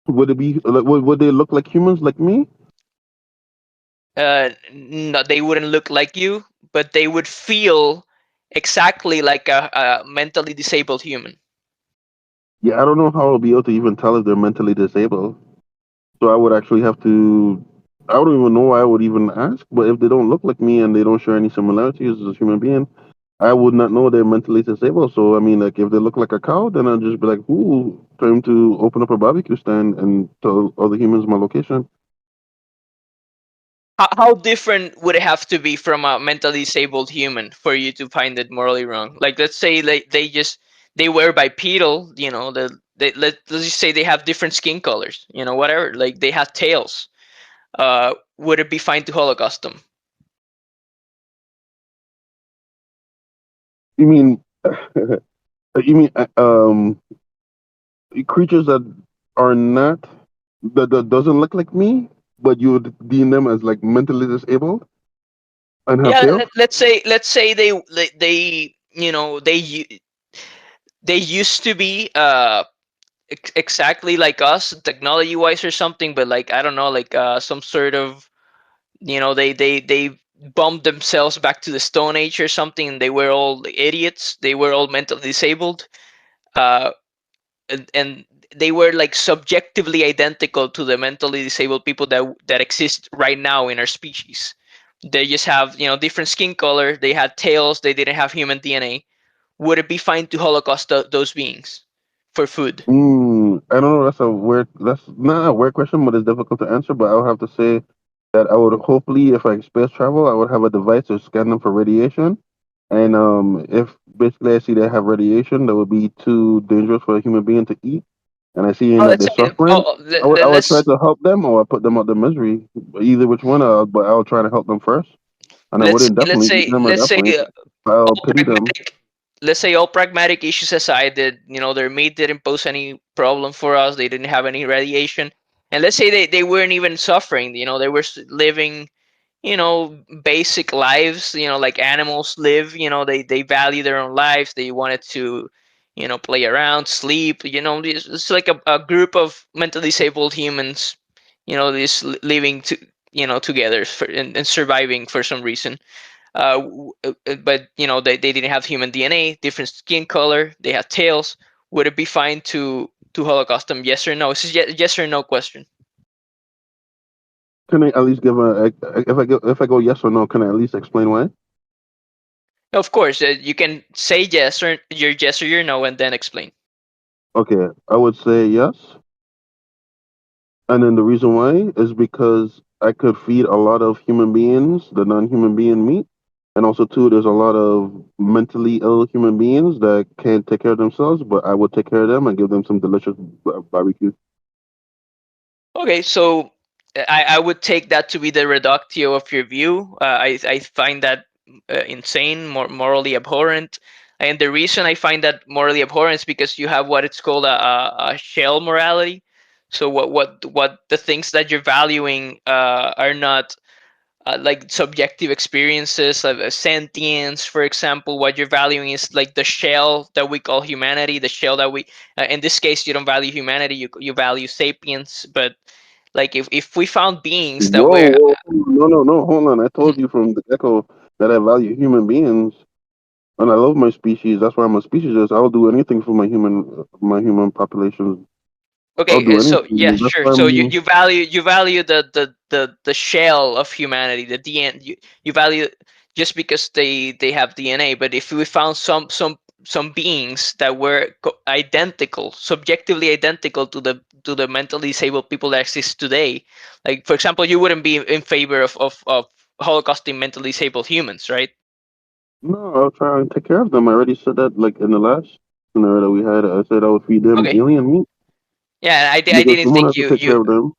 Would it be like would they look like humans like me? No, they wouldn't look like you, but they would feel exactly like a mentally disabled human. Yeah, I don't know how I'll be able to even tell if they're mentally disabled. So I would actually have to. I don't even know why I would even ask. But if they don't look like me and they don't share any similarities as a human being, I would not know they're mentally disabled. So I mean, like if they look like a cow, then I'll just be like, "Ooh, time to open up a barbecue stand and tell other humans my location." How different would it have to be from a mentally disabled human for you to find it morally wrong? Like, let's say they were bipedal, let's just say they have different skin colors, whatever. Like they have tails. Would it be fine to Holocaust them? You mean, you mean, creatures that are not that doesn't look like me, but you would deem them as like mentally disabled and have Yeah, tails? let's say they they used to be exactly like us technology wise or something, but like I don't know, like some sort of, they bumped themselves back to the Stone Age or something, and they were all idiots. They were all mentally disabled, uh, and they were like subjectively identical to the mentally disabled people that exist right now in our species. They just have different skin color. They had tails. They didn't have human DNA. would it be fine to holocaust those beings for food? I don't know. That's not a weird question, but it's difficult to answer. But I would have to say that I would hopefully, if I space travel, I would have a device to scan them for radiation. And if basically I see they have radiation that would be too dangerous for a human being to eat, and I see Oh, that let's they're say, suffering, I would try let's to help them or I put them out the misery. Either which one, but I would try to help them first, and I let's wouldn't let's definitely eat say them at let's that say point. I'll all pity them. pragmatic let's say all pragmatic issues aside, that their meat didn't pose any problem for us, they didn't have any radiation, and let's say they weren't even suffering, they were living basic lives, like animals live, they value their own lives, they wanted to play around, sleep, it's like a group of mentally disabled humans, this living together and surviving for some reason. But they didn't have human DNA, different skin color, they had tails. Would it be fine to holocaust them? Yes or no? It's a yes or no question. Can I at least give if I go yes or no? Can I at least explain why? Of course, you can say yes or your no, and then explain. Okay, I would say yes. And then the reason why is because I could feed a lot of human beings the non-human being meat. And also, too, there's a lot of mentally ill human beings that can't take care of themselves, but I would take care of them and give them some delicious barbecue. Okay, so I would take that to be the reductio of your view. I find that insane, morally abhorrent. And the reason I find that morally abhorrent is because you have what it's called a shell morality. So what the things that you're valuing are not like subjective experiences of sentience, for example. What you're valuing is like the shell that we call humanity, the shell that we in this case you don't value humanity, you value sapience. But like if we found beings that Whoa, were whoa, no, no, no, hold on. I told you from the get-go that I value human beings and I love my species. That's why I'm a speciesist. I'll do anything for my human population. I'll okay, do so yeah, anything. That's sure. why So you, I'm. you value you value the shell of humanity, the DNA. You value just because they have DNA. But if we found some beings that were identical, subjectively identical to the mentally disabled people that exist today, like for example, you wouldn't be in favor of holocausting mentally disabled humans, right? No, I'll try and take care of them. I already said that, like in the last scenario that we had. I said I would feed them Okay. alien meat Yeah, I because didn't someone think has to you take care you of them.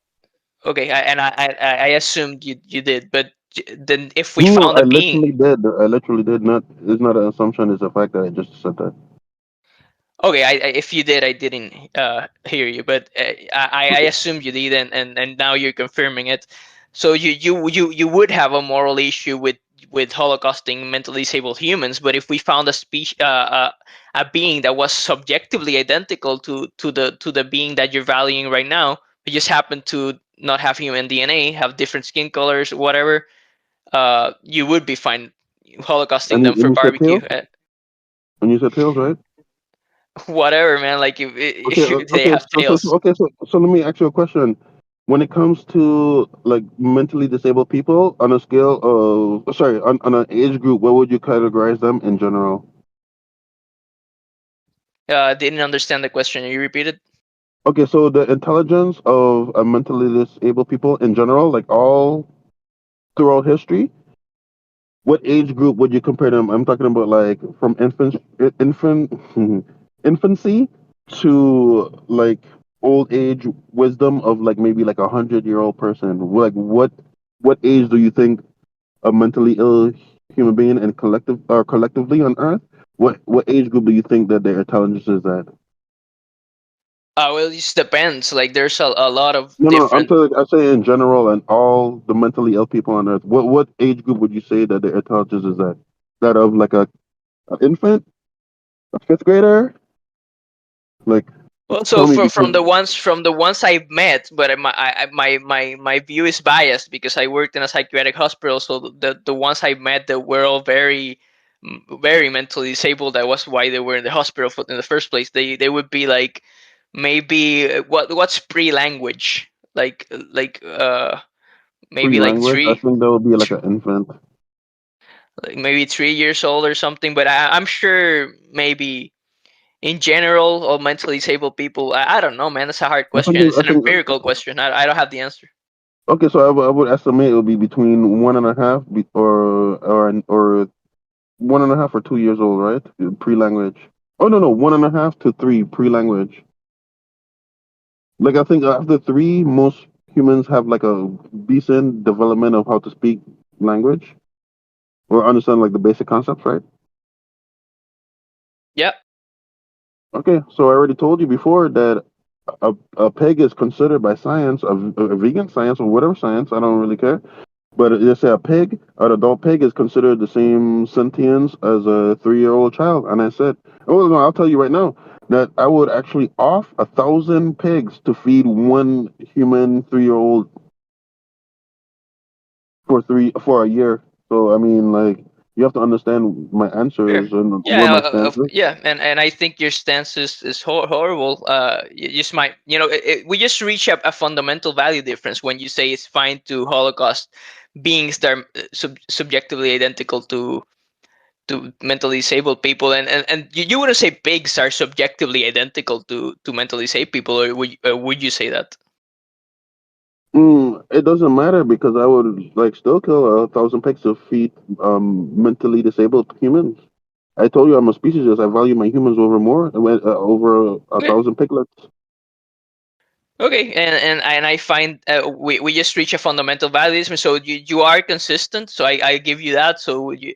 okay, I assumed you did, but then if we No, found I a being, literally did. I literally did not. It's not an assumption. It's a fact that I just said that. okay, if you did, I didn't hear you, but I assumed you did, and now you're confirming it. So you would have a moral issue with holocausting mentally disabled humans, but if we found a species a being that was subjectively identical to the being that you're valuing right now, but just happened to not have human DNA, have different skin colors, whatever, you would be fine holocausting And them you, for and you said barbecue. tails. And you said tails, right? Whatever, man. Like Okay. if they Okay. have tails. So let me ask you a question. When it comes to like mentally disabled people, on a scale of sorry, on an age group, where would you categorize them in general? Didn't understand the question. You repeat it. Okay, so the intelligence of mentally disabled people in general, like all throughout history, what age group would you compare them? I'm talking about like from infancy to like old age wisdom of like maybe like 100-year-old person. Like what age do you think a mentally ill human being and collectively on Earth? What age group do you think that their intelligence is at? Well, it just depends. Like there's a lot of No, no, different. I say in general and all the mentally ill people on Earth. What age group would you say that their intelligence is at? That of like a an infant, a fifth grader? Like, Well, tell so me from because the ones I've met, but my view is biased because I worked in a psychiatric hospital. So the ones I met that were all very mentally disabled. That was why they were in the hospital in the first place. They would be like maybe what's pre-language like free maybe like language, I three. think that would be like an infant. like maybe 3 years old or something. But I'm sure maybe in general, or mentally disabled people, I don't know, man. That's a hard I think question. It's I an think empirical question. I don't have the answer. okay. So I would estimate it would be between 1.5 or 1.5 or 2 years old, right? Pre-language. Oh no, no, 1.5 to three pre-language. Like I think after three, most humans have like a decent development of how to speak language or understand like the basic concepts, right? Yeah. Okay, so I already told you before that a pig is considered by science, a vegan science or whatever science, I don't really care. But they say a pig, an adult pig, is considered the same sentience as a 3-year-old child. And I said, oh no, I'll tell you right now that I would actually off 1,000 pigs to feed one human 3-year-old for a year. So I mean, like you have to understand my Sure. answers and where Yeah, my stance is. yeah, and I think your stance is horrible. You just might, we just reach a fundamental value difference when you say it's fine to Holocaust beings that are subjectively identical to mentally disabled people, and you wouldn't say pigs are subjectively identical to mentally disabled people, or would you say that? It doesn't matter because I would like still kill 1,000 pigs to feed mentally disabled humans. I told you I'm a speciesist. I value my humans over over a Okay. thousand piglets. Okay, and I find we just reach a fundamental valuism. So you are consistent. So I give you that. So you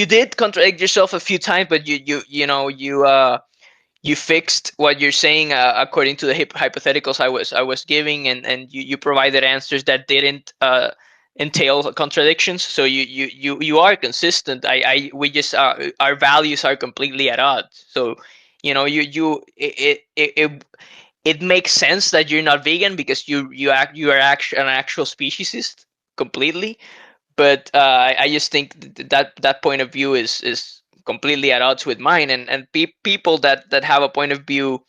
did contradict yourself a few times, but you fixed what you're saying according to the hypotheticals I was giving, and you provided answers that didn't entail contradictions. So you are consistent. I we just our values are completely at odds. So you it makes sense that you're not vegan because you are an actual speciesist completely. But I just think that point of view is completely at odds with mine, and people that have a point of view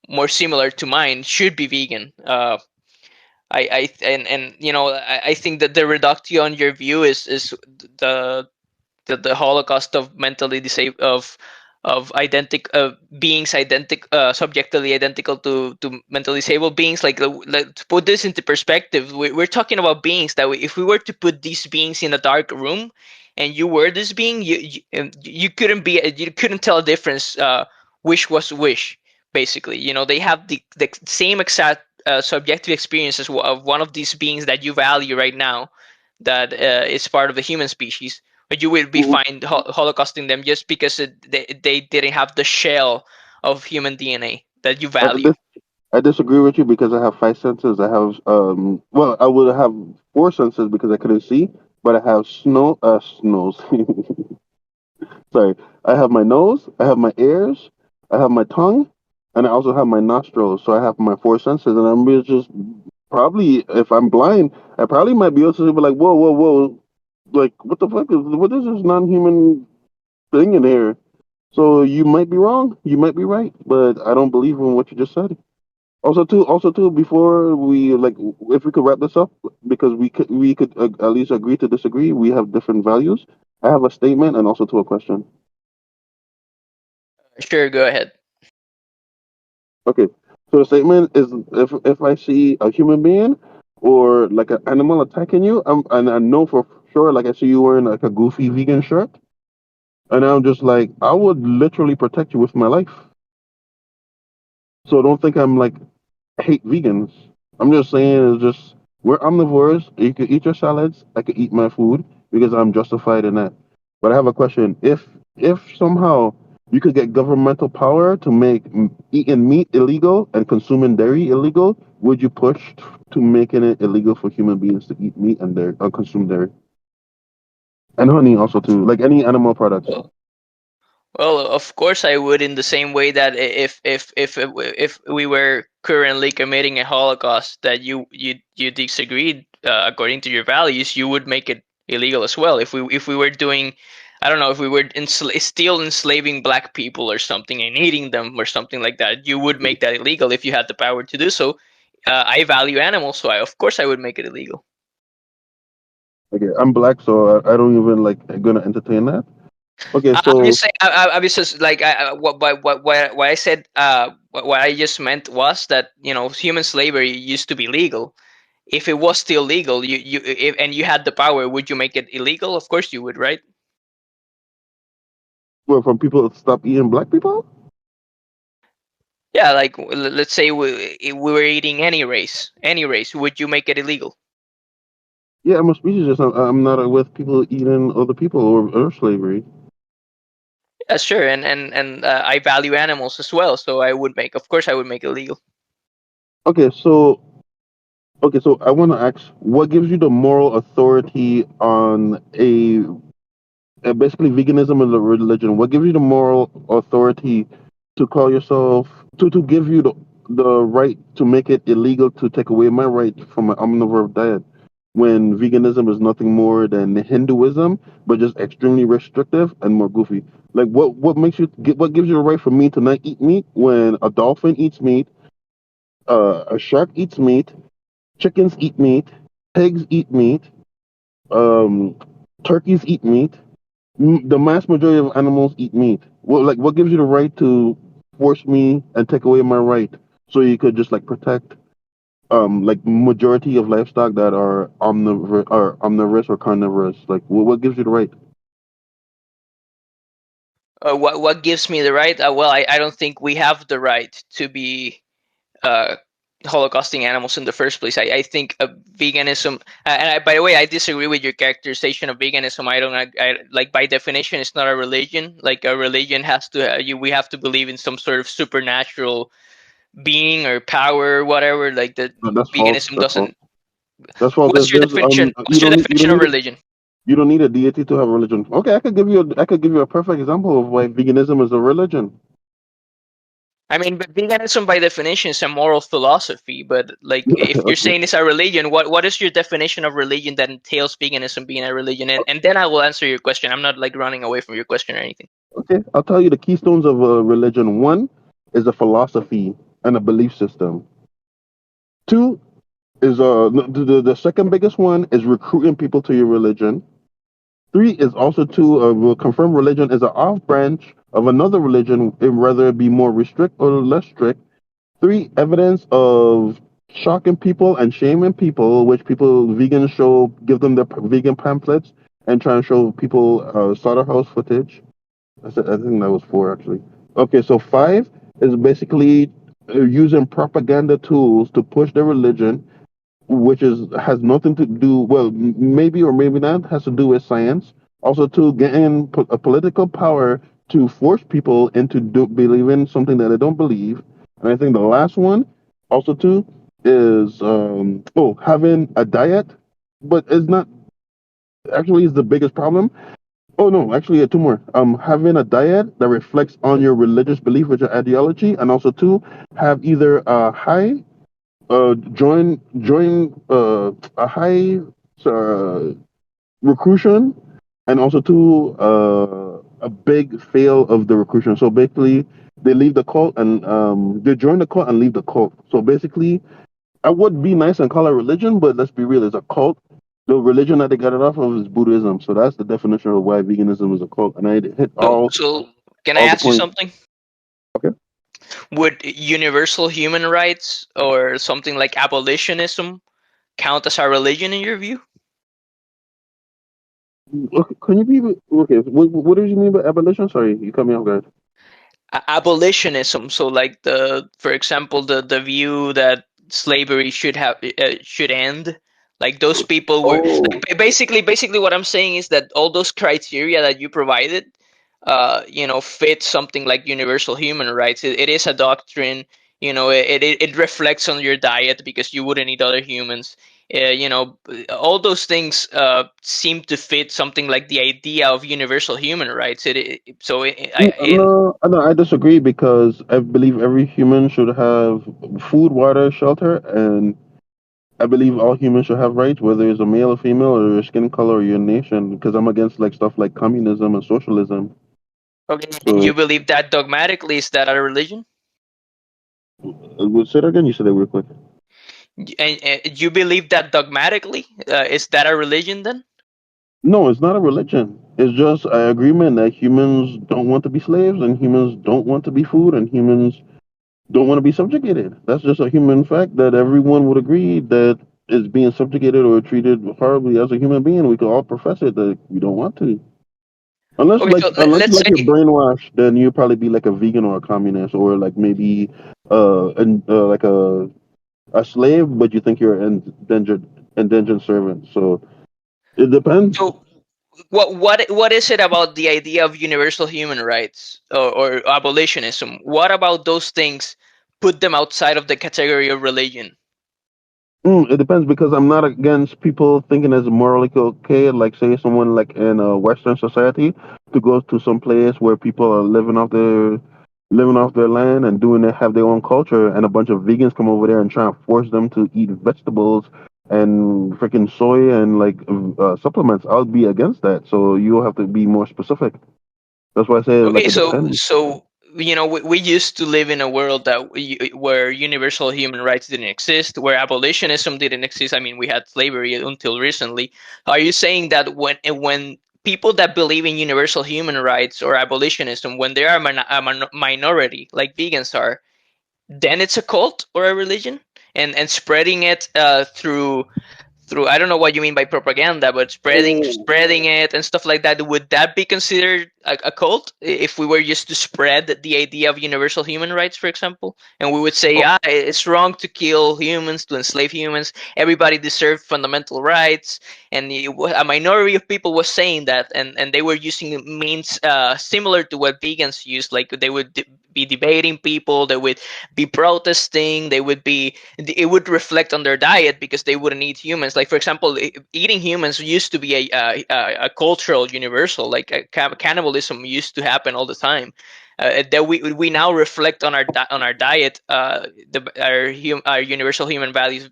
more similar to mine should be vegan. I and I think that the reductio on your view is the the Holocaust of mentally disabled of identic beings identical subjectively identical to mentally disabled beings. Like to put this into perspective, we're talking about beings that if we were to put these beings in a dark room and you were this being, you couldn't be, you couldn't tell a difference which was which. Basically, they have the same exact subjective experience of one of these beings that you value right now, that is part of the human species, but you will be Mhm. fine holocausting them just because they didn't have the shell of human DNA that you I, value. dis- I disagree with you because I have five senses. I have well, I would have four senses because I couldn't see, but I have snows. Sorry, I have my nose, I have my ears, I have my tongue, and I also have my nostrils. So I have my four senses, and just probably if I'm blind, I probably might be able to be like, whoa, whoa, whoa, like what the fuck what is this non-human thing in here? So you might be wrong, you might be right, but I don't believe in what you just said. Also too, before we like, if we could wrap this up, because we could at least agree to disagree. We have different values. I have a statement and also to a question. Sure, go ahead. Okay, so the statement is if I see a human being or like an animal attacking you, and I know for sure, like I see you wearing like a goofy vegan shirt, and I'm just like I would literally protect you with my life. So don't think I'm like hate vegans. I'm just saying it's just we're omnivores. You can eat your salads. I can eat my food because I'm justified in that. But I have a question. If somehow you could get governmental power to make eating meat illegal and consuming dairy illegal, would you push to making it illegal for human beings to eat meat and dairy or consume dairy and honey also too, like any animal products? Well, of course I would, in the same way that if we were currently committing a Holocaust that you disagreed according to your values, you would make it illegal as well. If we were doing, I don't know, if we were still enslaving black people or something and eating them or something like that, you would make that illegal if you had the power to do so. I value animals, so of course I would make it illegal. Okay, I'm black, so I don't even like gonna entertain that. Okay, I'm so just saying. I was just like what I said. What I just meant was that human slavery used to be legal. If it was still legal, and you had the power, would you make it illegal? Of course you would, right? well, from people to stop eating black people. Yeah, like let's say we were eating any race, would you make it illegal? Yeah, I'm a speciesist. I'm not with people eating other people or slavery. Yeah, sure, and I value animals as well, so of course, I would make it legal. Okay, so I want to ask, what gives you the moral authority on basically veganism as a religion? What gives you the moral authority to call yourself to give you the right to make it illegal to take away my right from an omnivore diet when veganism is nothing more than Hinduism, but just extremely restrictive and more goofy? Like what makes you what gives you the right for me to not eat meat when a dolphin eats meat, a shark eats meat, chickens eat meat, pigs eat meat, um, turkeys eat meat. The mass majority of animals eat meat. What gives you the right to force me and take away my right so you could just like protect like majority of livestock that are omnivorous or carnivorous? Like what gives you the right? What gives me the right? Well, I don't think we have the right to be uh, holocausting animals in the first place. I think veganism, by the way, I disagree with your characterization of veganism. I don't, like by definition, it's not a religion. Like a religion has to, we have to believe in some sort of supernatural being or power or whatever. Like the No, that's false. veganism That's false. doesn't. That's false. What's your There's definition? What's your you definition don't of need religion? you don't need a deity to have a religion. Okay, I could give you a perfect example of why veganism is a religion. I mean, but veganism by definition is a moral philosophy. But like, if you're Okay, saying it's a religion, what is your definition of religion that entails veganism being a religion? And then I will answer your question. I'm not like running away from your question or anything. okay. I'll tell you the keystones of a religion. One is a philosophy and a belief system. Two is the second biggest one is recruiting people to your religion. Three is also to will confirm religion is an off branch of another religion, whether it be more restrict or less strict. Three, evidence of shocking people and shaming people, which people vegans show, give them their vegan pamphlets and try and show people slaughterhouse footage. I think that was four actually. Okay, so five is basically using propaganda tools to push their religion, which is has nothing to do, well, maybe or maybe not, has to do with science. Also, to gain a political power to force people into believing something that they don't believe. And I think the last one, also too, is having a diet, but it's not actually is the biggest problem. Oh no, actually, two more. Having a diet that reflects on your religious belief with your ideology, and also two, have either a high join a high uh, recruitment and also to a big fail of the recruitment. So basically, they leave the cult and they join the cult and leave the cult. So basically, I would be nice and call it religion, but let's be real, it's a cult. The religion that they got it off of is Buddhism. So that's the definition of why veganism is a cult. And I hit So can I all the ask you points. something? Okay. Would universal human rights or something like abolitionism count as a religion in your view? Okay, can you be okay? What did you mean by abolition? Sorry, you cut me off guard. Abolitionism, so like for example, the view that slavery should end. Like those people were Oh, like basically what I'm saying is that all those criteria that you provided fit something like universal human rights. It is a doctrine. It reflects on your diet because you wouldn't eat other humans. All those things seem to fit something like the idea of universal human rights. In no, I disagree because I believe every human should have food, water, shelter, and I believe all humans should have rights, whether it's a male or female, or your skin color or your nation. Because I'm against like stuff like communism and socialism. Okay, and So, you believe that dogmatically? Is that a religion? say that again. You said that real quick. And you believe that dogmatically? Is that a religion then? No, it's not a religion. It's just an agreement that humans don't want to be slaves and humans don't want to be food and humans don't want to be subjugated. That's just a human fact that everyone would agree that is being subjugated or treated horribly as a human being. We could all profess it that we don't want to. Okay, so let's Unless you're say brainwashed, then you'd probably be like a vegan or a communist or like maybe like a slave, but you think you're an indentured servant. So it depends. so what is it about the idea of universal human rights or abolitionism? What about those things put them outside of the category of religion? It depends because I'm not against people thinking it's morally okay. Like, say, someone like in a Western society to go to some place where people are living off their land and doing it, have their own culture, and a bunch of vegans come over there and try and force them to eat vegetables and freaking soy and like supplements. I'll be against that. So you have to be more specific. That's why I say like Okay, it depends. so we used to live in a world where universal human rights didn't exist, where abolitionism didn't exist. I mean, we had slavery until recently. Are you saying that when people that believe in universal human rights or abolitionism, when they are a minority, like vegans are, then it's a cult or a religion, and spreading it through I don't know what you mean by propaganda, but Oh, spreading it and stuff like that. Would that be considered a cult if we were just to spread the idea of universal human rights, for example? And we would say, oh, it's wrong to kill humans, to enslave humans. Everybody deserves fundamental rights, and a minority of people was saying that, and they were using means similar to what vegans use, like they would be debating people, they would be protesting, they would be it would reflect on their diet because they wouldn't eat humans. Like for example, eating humans used to be a cultural universal. Like cannibalism used to happen all the time. That we now reflect on on our diet, our universal human values.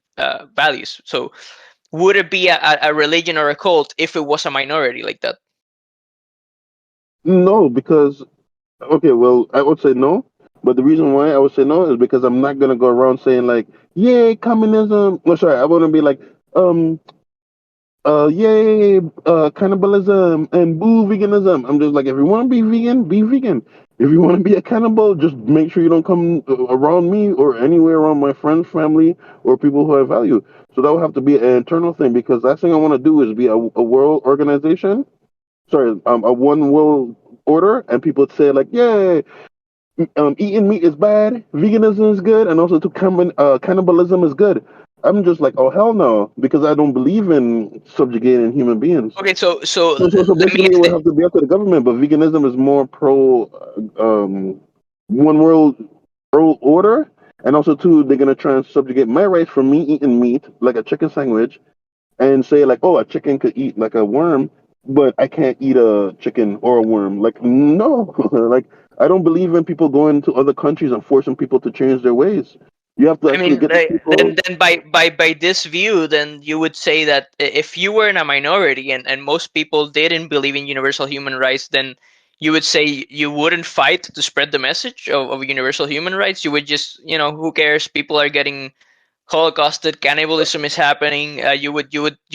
So would it be a religion or a cult if it was a minority like that? no, because okay, well, I would say no, but the reason why I would say no is because I'm not gonna go around saying like, "Yay, communism!" No, sorry, I wouldn't be like, um, "Yay, cannibalism and boo veganism." I'm just like, if you want to be vegan, be vegan. If you want to be a cannibal, just make sure you don't come around me or anywhere around my friends, family, or people who I value. So that would have to be an internal thing because last thing I want to do is be a world organization. Sorry, a one world order, and people say like, "Yay, eating meat is bad, veganism is good, and also cannibalism is good." I'm just like, oh hell no, because I don't believe in subjugating human beings. Okay, so So let me basically, it would get have to be up to the government. But veganism is more pro one world order, and also too, they're gonna try and subjugate my rights from me eating meat like a chicken sandwich, and say like, oh, a chicken could eat like a worm, but I can't eat a chicken or a worm. Like, no, like I don't believe in people going to other countries and forcing people to change their ways. You have to I actually mean, get the people. then by this view, then you would say that if you were in a minority and most people didn't believe in universal human rights, then you would say you wouldn't fight to spread the message of universal human rights. You would just, who cares? People are getting holocausted, cannibalism is happening. You Wait,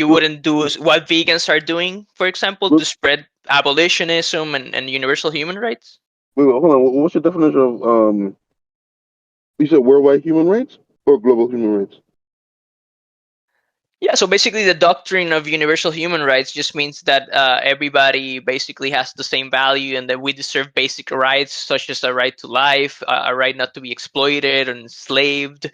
wouldn't do what vegans are doing, for example, wait, to spread abolitionism and universal human rights. hold on. What's your definition of You said worldwide human rights or global human rights? Yeah, so basically, the doctrine of universal human rights just means that everybody basically has the same value and that we deserve basic rights, such as a right to life, a right not to be exploited and enslaved.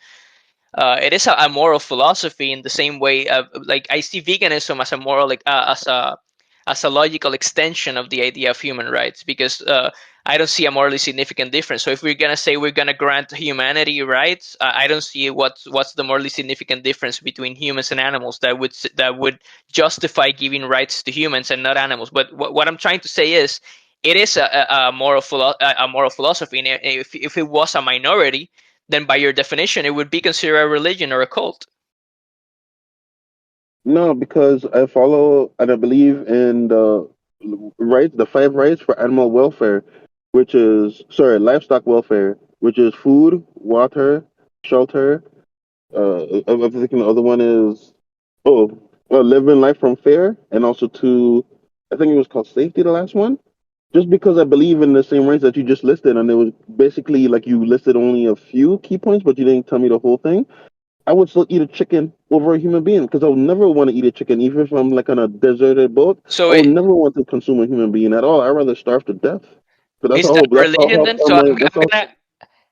It is a moral philosophy in the same way of like I see veganism as a moral like as a logical extension of the idea of human rights because I don't see a morally significant difference. So if we're gonna say we're gonna grant humanity rights, I don't see what's the morally significant difference between humans and animals that would justify giving rights to humans and not animals. But what I'm trying to say is it is a moral philosophy, and if it was a minority, then by your definition, it would be considered a religion or a cult. No, because I follow and I believe in the rights, the five rights for animal welfare, which is sorry, livestock welfare, which is food, water, shelter. I'm thinking the other one is oh, living life from fair, and also to I think it was called Safety, the last one. Just because I believe in the same race that you just listed, and it was basically like you listed only a few key points, but you didn't tell me the whole thing. I would still eat a chicken over a human being because I would never want to eat a chicken, even if I'm like on a deserted boat. So I would never want to consume a human being at all. I'd rather starve to death. But is that that's religion how then? far So my that's how.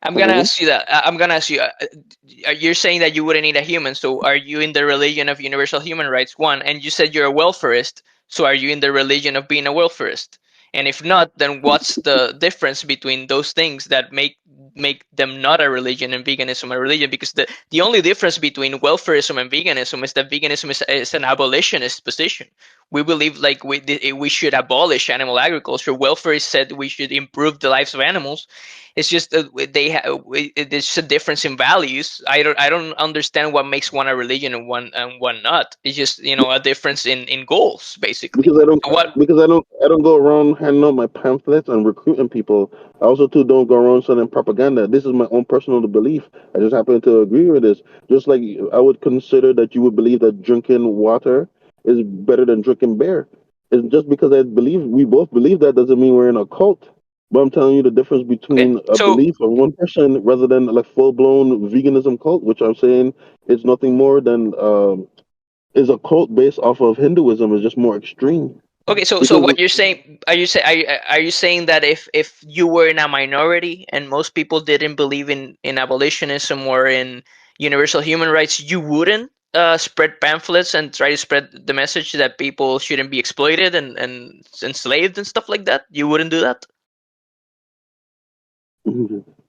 I'm Come gonna again? ask you that. I'm gonna ask you. You're saying that you wouldn't eat a human. So are you in the religion of universal human rights? One, and you said you're a welfarist. So are you in the religion of being a welfarist? And if not, then what's the difference between those things that make them not a religion and veganism a religion? Because the only difference between welfarism and veganism is that veganism is an abolitionist position. We believe like we should abolish animal agriculture. Welfare said we should improve the lives of animals. It's just that there's a difference in values. I don't understand what makes one a religion and one not. It's just a difference in goals basically. because I don't So what because I don't go around handing out my pamphlets and recruiting people. I also too don't go around sending propaganda. This is my own personal belief. I just happen to agree with this. Just like I would consider that you would believe that drinking water is better than drinking beer. It's just because I believe we both believe that doesn't mean we're in a cult. But I'm telling you the difference okay? between a So belief of one person rather than like full blown veganism cult, which I'm saying is nothing more than is a cult based off of Hinduism is just more extreme. okay, so Because what you're saying, are you saying that if you were in a minority and most people didn't believe in abolitionism or in universal human rights, you wouldn't spread pamphlets and try to spread the message that people shouldn't be exploited and enslaved and stuff like that? You wouldn't do that?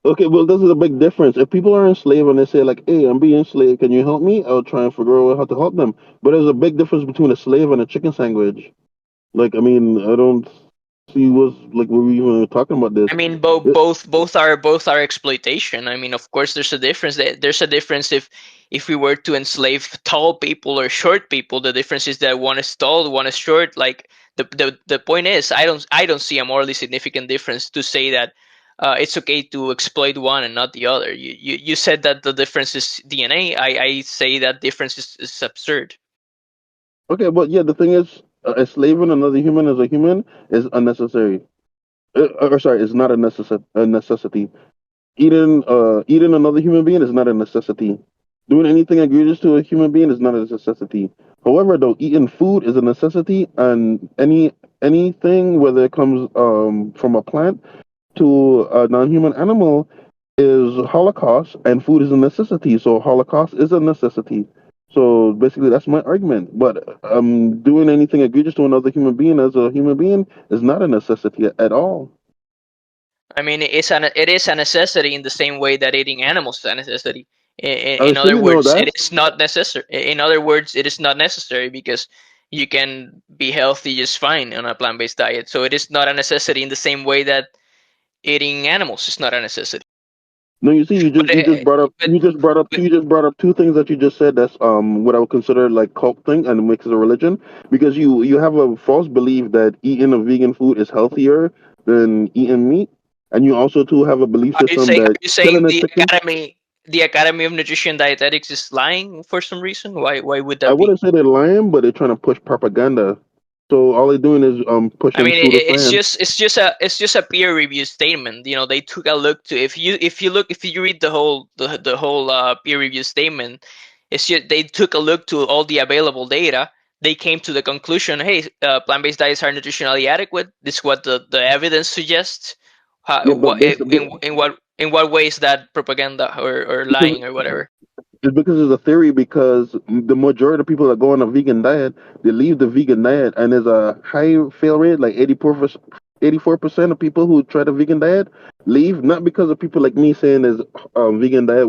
okay, well, this is a big difference. If people are enslaved and they say like, "Hey, I'm being enslaved, can you help me?" I'll try and figure out how to help them. But there's a big difference between a slave and a chicken sandwich. Like, I mean, I don't see what's like we even talking about this. I mean, It, both are exploitation. I mean, of course, there's a difference. There's a difference if we were to enslave tall people or short people. The difference is that one is tall, one is short. Like the point is, I don't see a morally significant difference to say that it's okay to exploit one and not the other. You said that the difference is DNA. I say that difference is absurd. okay, but yeah, the thing is, enslaving another human as a human is unnecessary. Or sorry, it's not a necessity. Eating another human being is not a necessity. Doing anything egregious to a human being is not a necessity. However, though, eating food is a necessity, and anything whether it comes from a plant to a non-human animal is Holocaust, and food is a necessity. So Holocaust is a necessity. So basically, that's my argument. But doing anything egregious to another human being as a human being is not a necessity at all. I mean, it is a necessity in the same way that eating animals is a necessity. In So other you know words, that. it is not necessary. In other words, it is not necessary because you can be healthy just fine on a plant-based diet. So it is not a necessity in the same way that eating animals is not a necessity. No, you see, But but you just brought up two things that you just said. That's what I would consider like cult thing and mix a religion because you have a false belief that eating a vegan food is healthier than eating meat, and you also too have a belief system are that you saying killing a chicken. the Academy of Nutrition and Dietetics is lying for some reason? Why would I that be? wouldn't say they're lying, but they're trying to push propaganda. So all they're doing is I pushing mean, pseudoscience. it's just a peer review statement. They took a look to if you read the whole peer review statement, it's just they took a look to all the available data. They came to the conclusion, hey, plant-based diets are nutritionally adequate. This is what the evidence suggests. Yeah, but In what way is that propaganda or because lying or whatever? it's because it's a theory because the majority of people that go on a vegan diet, they leave the vegan diet and there's a high fail rate, like 84% of people who try the vegan diet leave, not because of people like me saying is vegan diet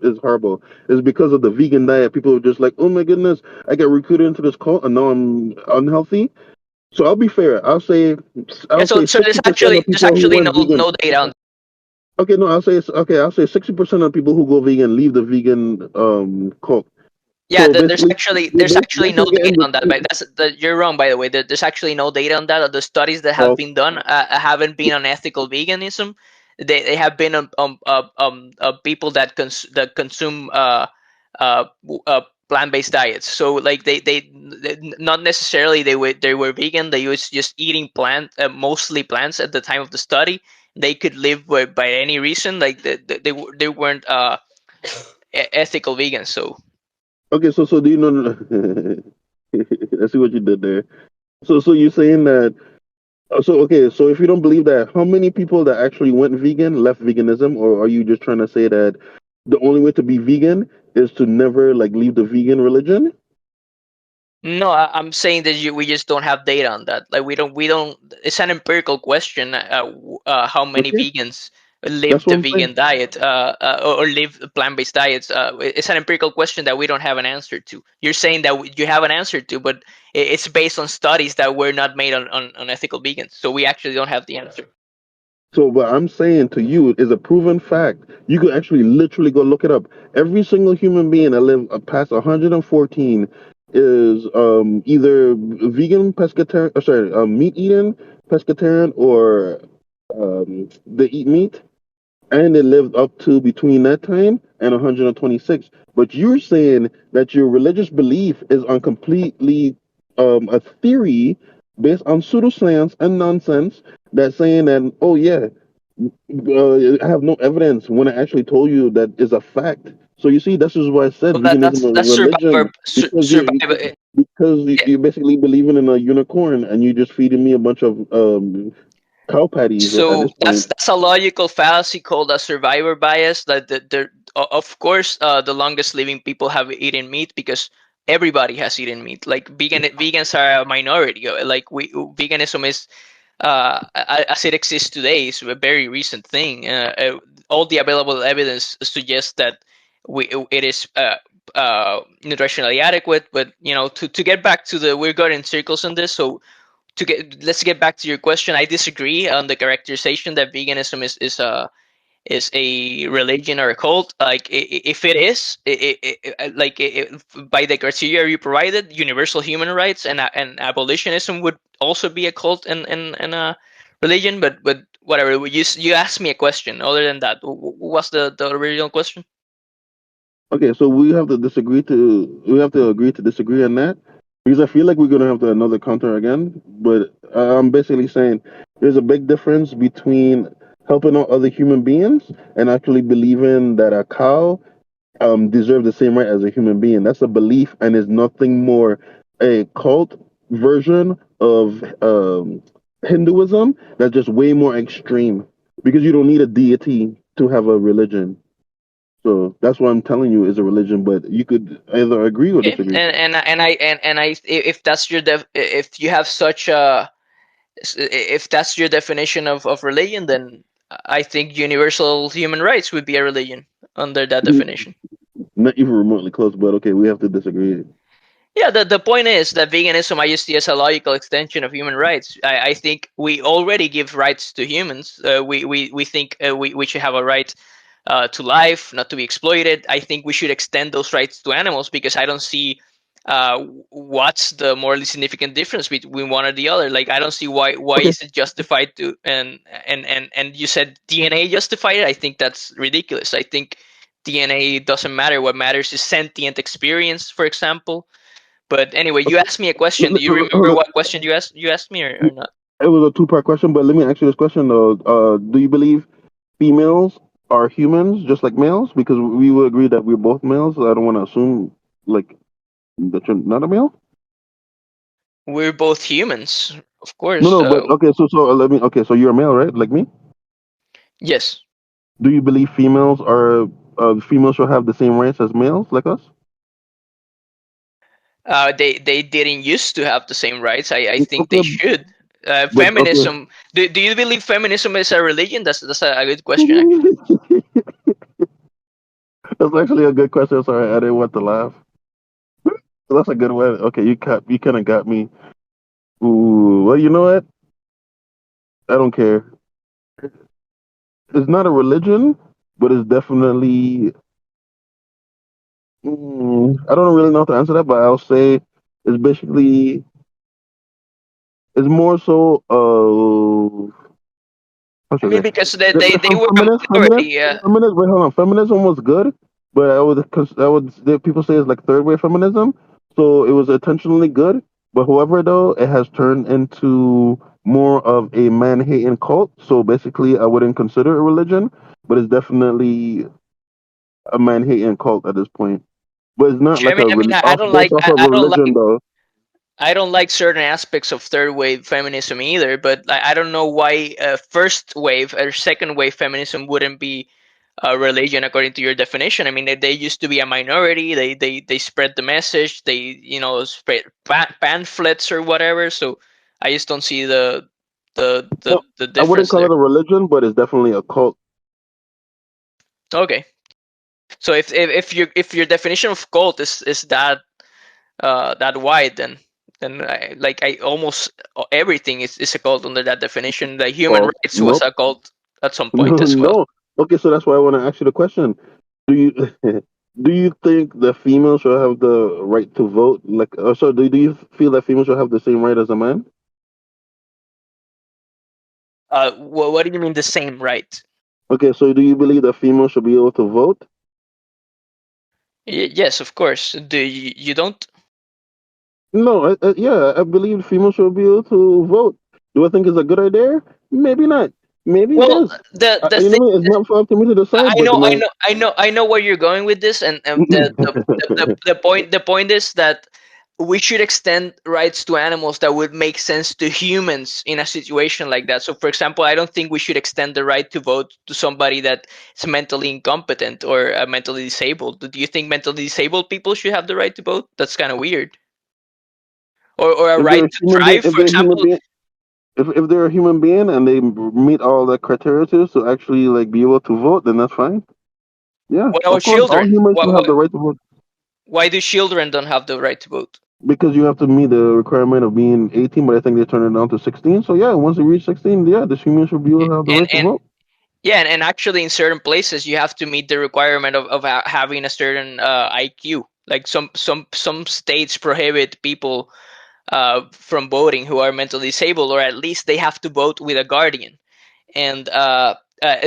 is horrible. It's because of the vegan diet. People are just like, oh my goodness, I got recruited into this cult and now I'm unhealthy. So I'll be fair. Yeah, I'll so say so there's 60% actually of there's people who actually went vegan. no data on. Okay, no, I'll say 60% of people who go vegan leave the vegan cult. Yeah, So basically, there's actually no basically data getting on that. But you're wrong, by the way. There's actually no data on that. The studies that have well, been done haven't been on ethical veganism. They have been on people that consume uh, plant-based diets. So like not necessarily they were vegan. They was just eating mostly plants at the time of the study. They could live by any reason. Like they weren't ethical vegans. So Okay, so do you know? I see what you did there. So you're saying that. So okay, so if you don't believe that, how many people that actually went vegan left veganism, or are you just trying to say that the only way to be vegan is to never like leave the vegan religion? no, I'm saying that we just don't have data on that. Like we don't. It's an empirical question. How many Okay, vegans that's live what the I'm saying. vegan diet, or live plant-based diets? It's an empirical question that we don't have an answer to. You're saying that you have an answer to, but it's based on studies that were not made on ethical vegans. So we actually don't have the answer. So what I'm saying to you is a proven fact. You could actually literally go look it up. Every single human being that live past 114 is either vegan, pescatarian, sorry, meat eating, pescatarian, or they eat meat, and it lived up to between that time and 126. But you're saying that your religious belief is on completely a theory based on pseudoscience and nonsense that's saying that, oh yeah, I have no evidence when I actually told you that is a fact. So you see, this is why I said Well, that veganism is that's a that's religion, because survivor. Yeah. you're basically believing in a unicorn and you're just feeding me a bunch of cow patties at So this that's point. that's a logical fallacy called a survivor bias. That of course the longest living people have eaten meat because everybody has eaten meat. Like vegans are a minority. Like veganism is as it exists today is a very recent thing. All the available evidence suggests that it is nutritionally adequate. But to get back to we're going in circles on this. So let's get back to your question. I disagree on the characterization that veganism is a religion or a cult. Like if it is, by the criteria you provided, universal human rights and abolitionism would also be a cult and a religion. But whatever. You asked me a question. Other than that, what's the original question? Okay, so we have to agree to disagree on that because I feel like we're gonna have to another counter again. But I'm basically saying there's a big difference between helping out other human beings and actually believing that a cow deserve the same right as a human being. That's a belief and is nothing more a cult version of Hinduism that's just way more extreme because you don't need a deity to have a religion. So that's what I'm telling you is a religion, but you could either agree or Okay, disagree. and if that's if you have such a if that's your definition of religion, then I think universal human rights would be a religion under that definition. Not even remotely close, but okay, we have to disagree. Yeah, the point is that veganism I just see as a logical extension of human rights. I think we already give rights to humans. We think we should have a right to life, not to be exploited. I think we should extend those rights to animals because I don't see what's the morally significant difference between one or the other. Like I don't see why Okay, is it justified to and you said DNA justified it. I think that's ridiculous. I think DNA doesn't matter. What matters is sentient experience, for example. But anyway, you okay. asked me a question. Do you remember Hold what question you asked me or not? It was a two-part question, but let me ask you this question though. Do you believe females are humans just like males? Because we would agree that we're both males. So I don't want to assume like that you're not a male. We're both humans, of No, course. no, but okay. So let me. Okay, so you're a male, right? Like me. Yes. Do you believe females should have the same rights as males like us? They didn't used to have the same rights. I think they Okay, should. but okay. Feminism. Do you believe feminism is a religion? That's a good question, actually. That's actually a good question. Sorry, I didn't want to laugh. That's a good one. Okay, you kind of got me. Ooh, well, you know what? I don't care. It's not a religion, but it's definitely. I don't really know how to answer that, but I'll say it's basically it's more so how I should I mean, say? because they were a Feminist, minority. feminism. Wait, hold on. Feminism was good but people say it's like third wave feminism. So it was intentionally good, but however though it has turned into more of a man hating cult. So basically, I wouldn't consider it a religion, but it's definitely a man hating cult at this point. But it's not like I don't based like off of I don't religion like though. I don't like certain aspects of third wave feminism either, but I don't know why first wave or second wave feminism wouldn't be a religion according to your definition. I mean, they used to be a minority. They spread the message. They spread pamphlets or whatever. So I just don't see No, the I wouldn't difference call there. it a religion, but it's definitely a cult. Okay, so if your definition of cult is that that wide, then I almost everything is a cult under that definition. Like human False. rights was Nope. a cult at some point No, as well. no. Okay, so that's why I want to ask you the question. Do you do you think that females should have the right to vote? Like, so do you feel that females should have the same right as a man? What do you mean the same right? Okay, so do you believe that females should be able to vote? Yes, of course. Do you don't? No, yeah, I believe females should be able to vote. Do I think it's a good idea? Maybe not. Maybe it Well, is. the You know, thing what I mean? It's is, not for up to me to decide. But I know where you're going with this, and the point is that we should extend rights to animals that would make sense to humans in a situation like that. So, for example, I don't think we should extend the right to vote to somebody that is mentally incompetent or mentally disabled. Do you think mentally disabled people should have the right to vote? That's kind of weird. Or a if right they're a to human being, drive, for example. if they're a human being and they meet all the criteria to actually like be able to vote, then that's fine. Yeah, What of about course, all children? humans should have the right to vote Why do children don't have the right to vote? because you have to meet the requirement of being 18. But I think they turned it down to 16. So yeah, once you reach 16, yeah, the humans should be able to have the right to And vote. yeah, and actually in certain places you have to meet the requirement of having a certain IQ. Like some states prohibit people from voting who are mentally disabled, or at least they have to vote with a guardian. And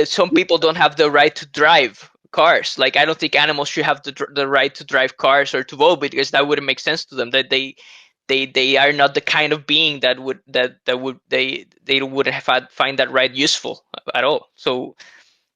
some people don't have the right to drive cars. Like I don't think animals should have the right to drive cars or to vote because that wouldn't make sense to them. That they are not the kind of being that would they would have find that right useful at all. So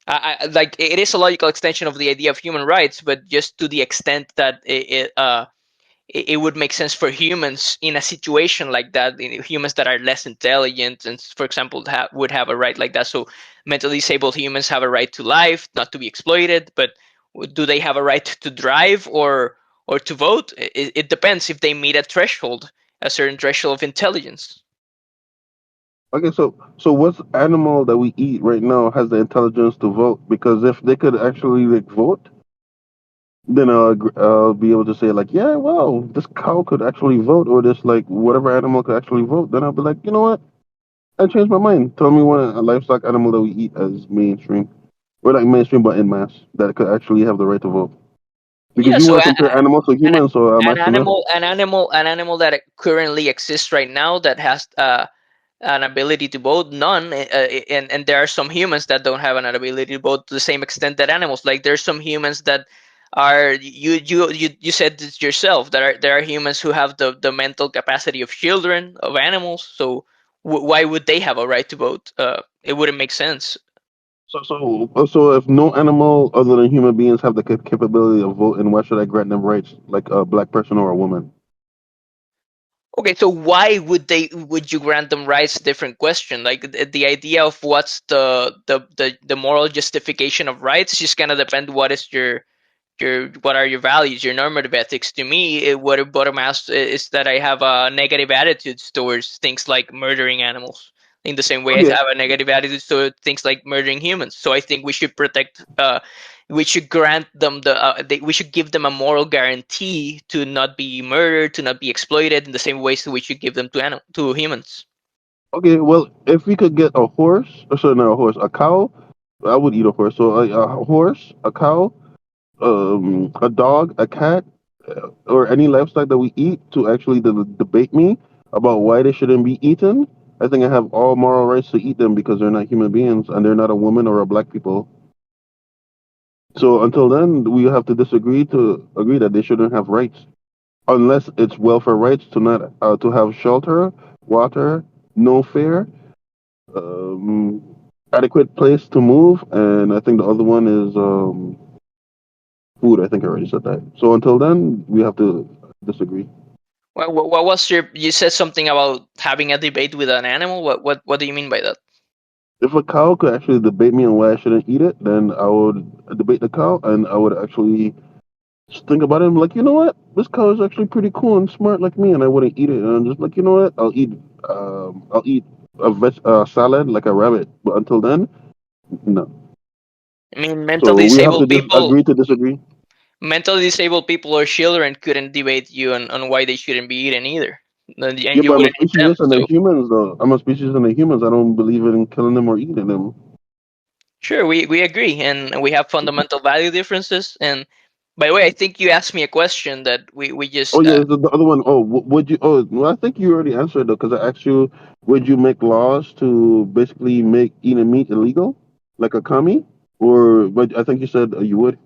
like it is a logical extension of the idea of human rights, but just to the extent that it would make sense for humans in a situation like that, humans that are less intelligent and for example would have a right like that. So mentally disabled humans have a right to life, not to be exploited, but do they have a right to drive or to vote? It depends if they meet a threshold, a certain threshold of intelligence. Okay, so what animal that we eat right now has the intelligence to vote? Because if they could actually like vote, then I'll be able to say like, yeah, well, this cow could actually vote, or this like whatever animal could actually vote. Then I'll be like, you know what? I changed my mind. Tell me one a livestock animal that we eat as mainstream, or like mainstream but in mass that could actually have the right to vote. Because Yeah, you so want to compare animals to an, humans, so I'm asking this. an animal that currently exists right now that has an ability to vote, none, and there are some humans that don't have an ability to vote to the same extent that animals. Like there's some humans that are you said this yourself, there are humans who have the mental capacity of children, of animals. So why would they have a right to vote? It wouldn't make sense. So if no animal other than human beings have the capability of voting, why should I grant them rights like a black person or a woman? Okay, so why would you grant them rights? Different question. Like the idea of what's the moral justification of rights just kind of depend what is your what are your values, your normative ethics. To me, what it bottom out is that I have negative attitudes towards things like murdering animals. In the same way, I Okay, have a negative attitude toward things like murdering humans. So I think we should protect. We should grant them we should give them a moral guarantee to not be murdered, to not be exploited in the same ways that we should give them to humans. okay. Well, if we could get a horse, or sorry, not a horse, a cow, I would eat a horse. So a horse, a cow, a dog, a cat, or any livestock that we eat to actually debate me about why they shouldn't be eaten, I think I have all moral rights to eat them because they're not human beings and they're not a woman or a black people. So until then, we have to disagree to agree that they shouldn't have rights, unless it's welfare rights to not to have shelter, water, no fare, um, adequate place to move, and I think the other one is food. I think I already said that. So until then, we have to disagree. What was your? You said something about having a debate with an animal. What do you mean by that? If a cow could actually debate me on why I shouldn't eat it, then I would debate the cow, and I would actually just think about it. I'm like, you know what? This cow is actually pretty cool and smart like me, and I wouldn't eat it. And I'm just like, you know what? I'll eat salad like a rabbit. But until then, no. I mean, So we have to agree to disagree. mentally disabled people or children couldn't debate you on why they shouldn't be eaten either, and Yeah, you but I'm a wouldn't eat them. speciesist in the So humans, though. I'm a species in the humans. I don't believe in killing them or eating them. sure, we agree, and we have fundamental value differences. And by the way, I think you asked me a question that we Oh just yeah, the other one. Oh, would you? Oh, well, I think you already answered though, because I asked you, would you make laws to basically make eating meat illegal, like a commie? Or, but I think you said you would.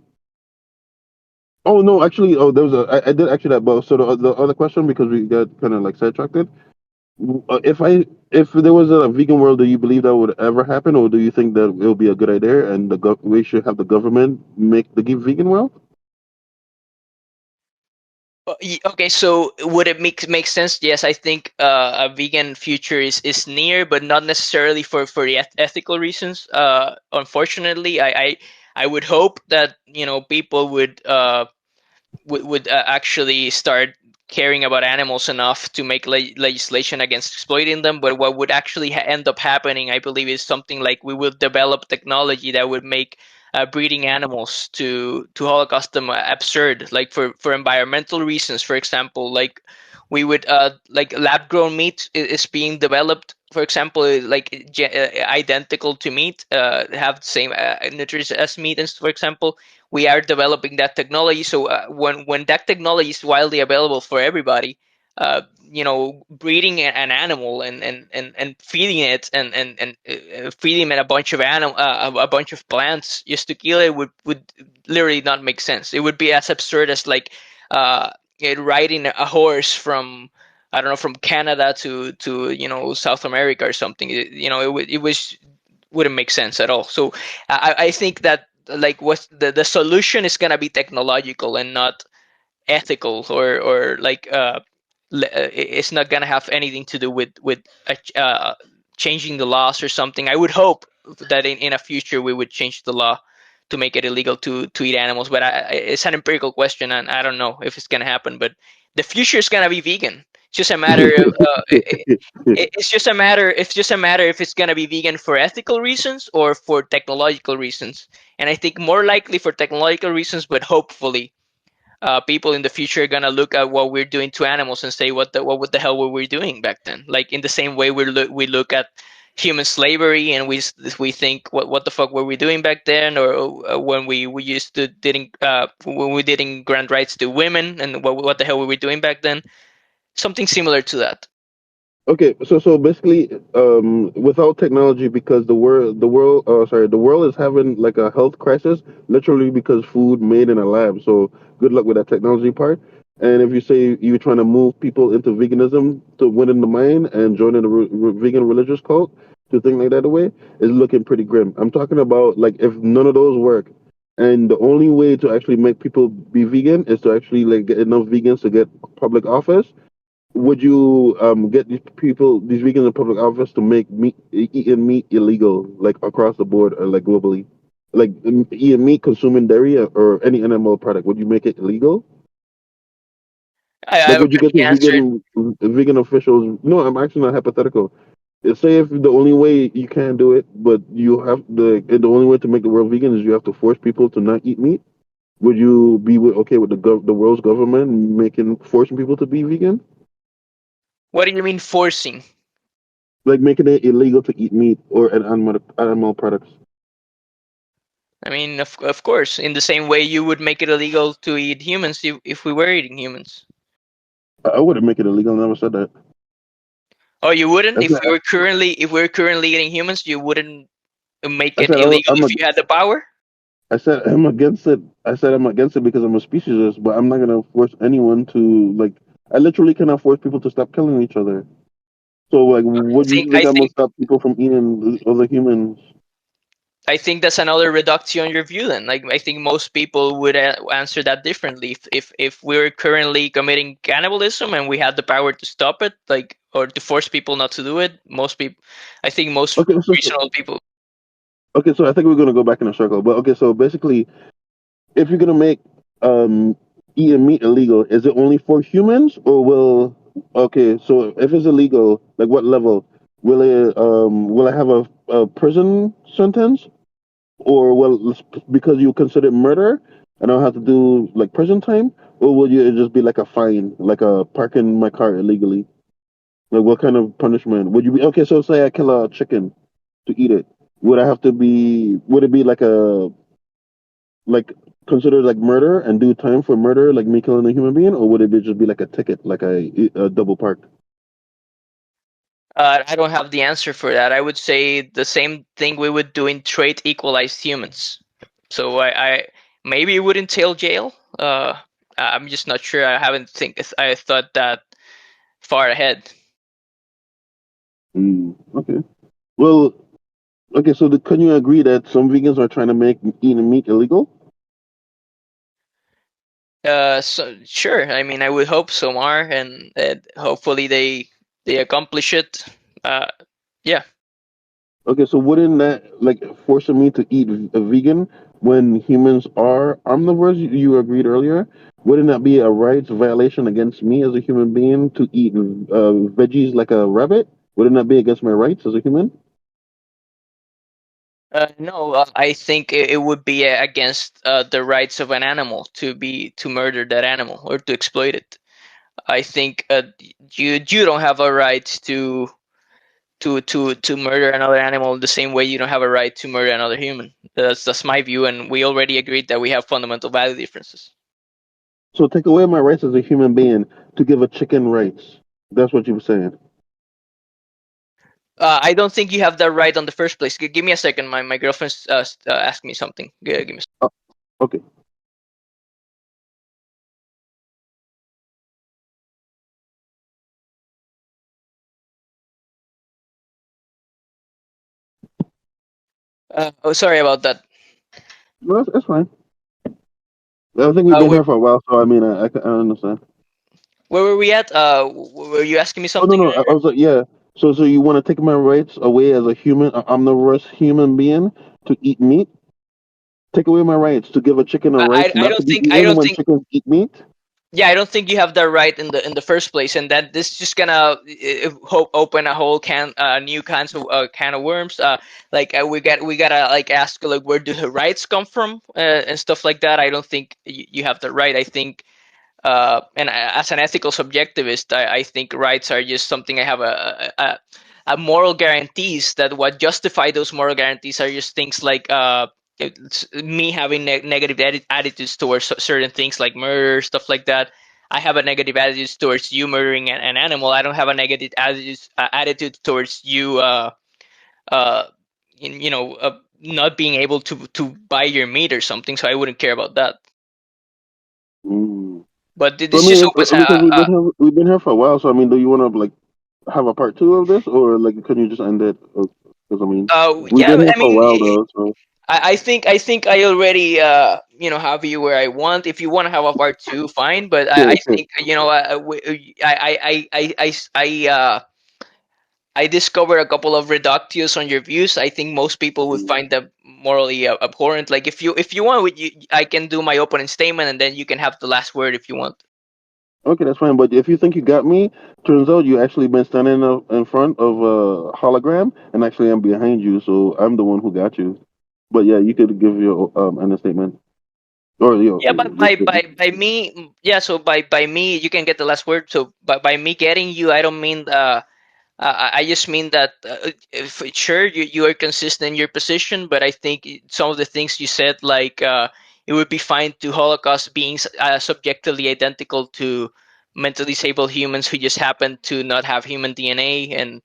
Oh no, actually, oh there was I did actually that. But so the other question, because we got kind of like sidetracked. If there was a vegan world, do you believe that would ever happen, or do you think that it would be a good idea and we should have the government make the vegan world? Okay, so would it make sense? Yes, I think a vegan future is near, but not necessarily for the ethical reasons. Unfortunately, I would hope that people would actually start caring about animals enough to make legislation against exploiting them. But what would actually end up happening, I believe, is something like we will develop technology that would make breeding animals to Holocaust them absurd, like for environmental reasons, for example. Like we would like lab grown meat is being developed, for example, like identical to meat, have the same nutrients as meat, and for example we are developing that technology. So when that technology is widely available for everybody, breeding an animal and feeding it and feeding it a bunch of a bunch of plants just to kill it would literally not make sense. It would be as absurd as like uh, riding a horse from I don't know from Canada to South America or something. It was wouldn't make sense at all. So I think that like what the solution is gonna be technological and not ethical or like it's not gonna have anything to do with changing the laws or something. I would hope that in a future we would change the law to make it illegal to eat animals, but it's an empirical question and I don't know if it's gonna happen. But the future is gonna be vegan. It's just a matter of it's just a matter if it's going to be vegan for ethical reasons or for technological reasons. And I think more likely for technological reasons, but hopefully people in the future are going to look at what we're doing to animals and say what the hell were we doing back then, like in the same way we look at human slavery and we think what the fuck were we doing back then, or when we used to didn't when we didn't grant rights to women, and what the hell were we doing back then, something similar to that. Okay, so basically, without technology, because the world is having like a health crisis, literally because food made in a lab. So good luck with that technology part. And if you say you're trying to move people into veganism to win in the mind and join in the vegan religious cult to think like that away, is looking pretty grim. I'm talking about like if none of those work, and the only way to actually make people be vegan is to actually like get enough vegans to get public office. Would you get these vegans in public office to make eating meat illegal, like across the board or like globally? Like eating meat, consuming dairy or any animal product, would you make it illegal? I Like, would you get already the answered. vegan officials? No, I'm actually not hypothetical. Say if the only way you can't do it, but you have the only way to make the world vegan is you have to force people to not eat meat. Would you be okay with the world's government making forcing people to be vegan? What do you mean forcing? Like making it illegal to eat meat or an animal products. I mean, of course, in the same way you would make it illegal to eat humans if we were eating humans. I wouldn't make it illegal. I never said that. Oh, you wouldn't I said if we were currently eating humans, you wouldn't make I it said illegal I'm a if you had the power. I said I'm against it. I said I'm against it because I'm a speciesist, but I'm not gonna force anyone to like. I literally cannot force people to stop killing each other. So like, what do you I think I'm gonna think stop people from eating other humans? I think that's another reduction on your view. Then, like, I think most people would answer that differently. If we're currently committing cannibalism and we had the power to stop it, like, or to force people not to do it, most people, I think most Okay, reasonable people. so I think we're gonna go back in a circle. But okay, so basically, if you're gonna make um eating meat illegal, is it only for humans or will okay, so if it's illegal, like what level? Will I have a prison sentence or will because you consider it murder and I'll have to do like prison time or will you it just be like a fine, like a parking my car illegally? Like what kind of punishment would you be okay, so say I kill a chicken to eat it. Would it be like considered like murder and do time for murder, like me killing a human being, or would it be just be like a ticket, like a double park? I don't have the answer for that. I would say the same thing we would do in trait equalized humans. So I maybe it would entail jail. I'm just not sure. I thought that far ahead. Okay. Well, okay. So can you agree that some vegans are trying to make eating meat illegal? So sure. I mean, I would hope some are, and hopefully they accomplish it. Uh, yeah. Okay, so wouldn't that like forcing me to eat a vegan when humans are omnivores? You agreed earlier. Wouldn't that be a rights violation against me as a human being to eat veggies like a rabbit? Wouldn't that be against my rights as a human? No, I think it would be against the rights of an animal to murder that animal or to exploit it. I think you don't have a right to murder another animal the same way you don't have a right to murder another human. That's my view, and we already agreed that we have fundamental value differences. So take away my rights as a human being to give a chicken rights. That's what you were saying. I don't think you have that right on the first place. Give me a second. My girlfriend's asked me something. Give me. Uh, okay. Oh, sorry about that. No, that's fine. I think we've been Where here for a while, so I mean, I understand. where were we at? Were you asking me Oh no, something? no, I was like, yeah. So you want to take my rights away as a human, an omnivorous human being to eat meat? Take away my rights to give a chicken a rights I not to don't be think I eaten don't when think chickens eat meat? yeah, I don't think you have that right in the first place, and that this is just gonna open a whole new kinds of can of worms. Like we gotta like ask like where do the rights come from and stuff like that. I don't think you have the right. I think and as an ethical subjectivist, I think rights are just something I have a moral guarantees that what justify those moral guarantees are just things like it's me having negative attitudes towards certain things like murder, stuff like that. I have a negative attitude towards you murdering an animal. I don't have a negative attitude towards you, uh, not being able to buy your meat or something. So I wouldn't care about that. Mm. But So I this mean, just opens because we've been here for a while, so I mean, do you want to like have a part two of this, or like can you just end it? Because I mean, we've yeah, been here I for a mean, while though, so I think I already have you where I want. If you want to have a part two, fine. But I okay, think I discovered a couple of reductios on your views. I think most people would okay. find them morally abhorrent. Like if you want, I can do my opening statement and then you can have the last word if you want. Okay, that's fine. But if you think you got me, turns out you actually been standing in front of a hologram, and actually I'm behind you, so I'm the one who got you. But yeah, you could give your understatement or Yeah, your but this statement. by me, yeah. So by me, you can get the last word. So by me getting you, I don't mean I just mean that if, sure you are consistent in your position, but I think some of the things you said, like it would be fine to Holocaust beings subjectively identical to mentally disabled humans who just happen to not have human DNA and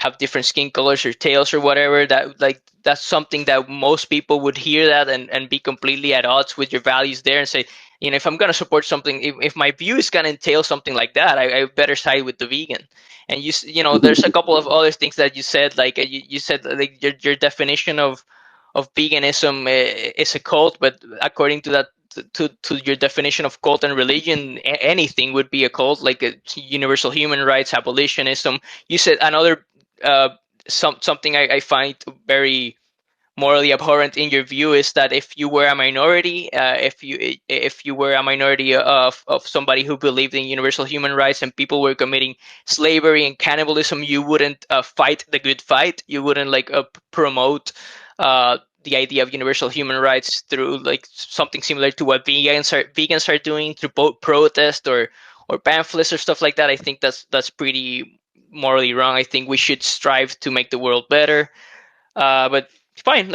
have different skin colors or tails or whatever, that like that's something that most people would hear that and be completely at odds with your values there and say, if I'm going to support something, if my view is going to entail something like that, I better side with the vegan. And there's a couple of other things that you said, like you said like your definition of veganism is a cult, but according to that, to your definition of cult and religion, anything would be a cult, like universal human rights, abolitionism. You said another uh, something I find very morally abhorrent in your view is that if you were a minority, if you were a minority of somebody who believed in universal human rights and people were committing slavery and cannibalism, you wouldn't fight the good fight. You wouldn't like promote the idea of universal human rights through like something similar to what vegans are doing through protest or pamphlets or stuff like that. I think that's pretty morally wrong. I think we should strive to make the world better, but fine.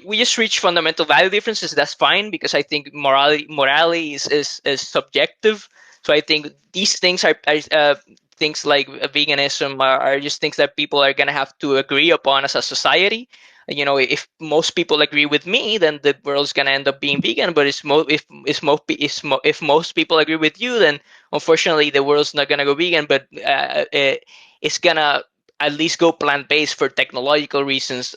We just reach fundamental value differences. That's fine because I think morality is subjective. So I think these things are things like veganism are just things that people are gonna have to agree upon as a society. If most people agree with me, then the world's gonna end up being vegan. But if most people agree with you, then unfortunately the world's not gonna go vegan. But it's gonna at least go plant based for technological reasons,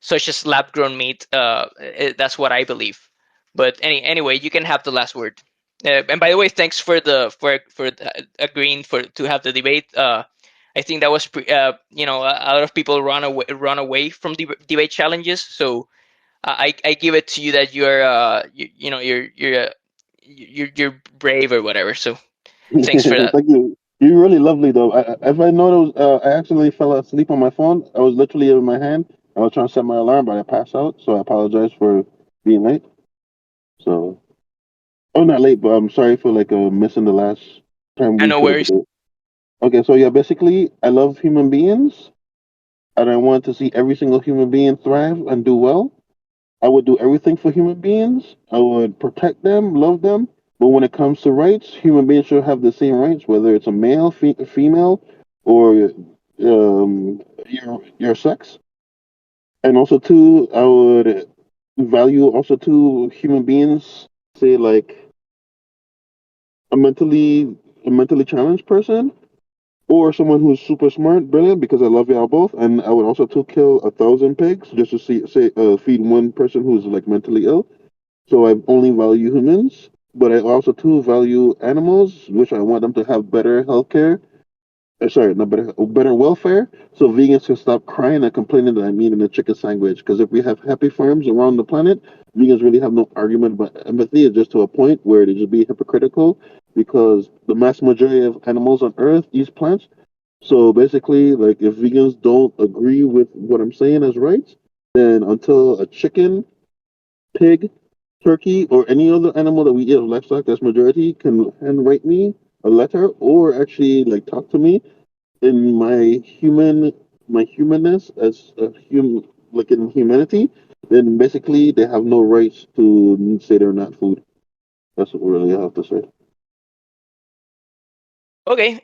such as lab grown meat. That's what I believe. But anyway, you can have the last word. And by the way, thanks for agreeing to have the debate. I think that was a lot of people run away from debate challenges. So I give it to you that you're brave or whatever. So thanks for that. Thank you. You're really lovely, though. If I know I accidentally fell asleep on my phone. I was literally in my hand. I was trying to set my alarm, but I passed out. So I apologize for being late. So, oh, not late, but I'm sorry for like missing the last time I we know could have worries. debated. Okay, so yeah, basically, I love human beings, and I want to see every single human being thrive and do well. I would do everything for human beings. I would protect them, love them. But when it comes to rights, human beings should have the same rights, whether it's a male, female, or your sex. And also, too, I would value also too human beings. Say like a mentally challenged person or someone who's super smart, brilliant, because I love y'all both. And I would also too kill 1,000 pigs just to feed one person who's like mentally ill. So I only value humans, but I also too value animals, which I want them to have better healthcare. Sorry, not better welfare. So vegans can stop crying and complaining that I'm eating a chicken sandwich. Because if we have happy farms around the planet, vegans really have no argument about empathy. It's just to a point where they just be hypocritical because the mass majority of animals on Earth eat plants. So basically, like if vegans don't agree with what I'm saying as rights, then until a chicken, pig, turkey, or any other animal that we eat as livestock that's majority can handwrite me a letter or actually like talk to me in my humanness as a like in humanity, then basically they have no rights to say they're not food. That's what really I have to say. Okay.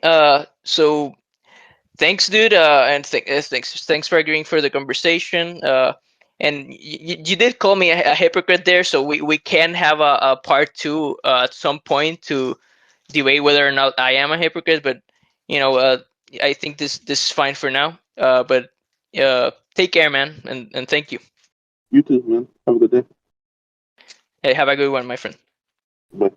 So thanks, dude, and thanks for agreeing for the conversation. And you did call me a hypocrite there, so we can have a part two at some point to debate whether or not I am a hypocrite. But you know, uh, I think this is fine for now. But take care, man, and thank you. You too, man. Have a good day. Hey, have a good one, my friend. Bye.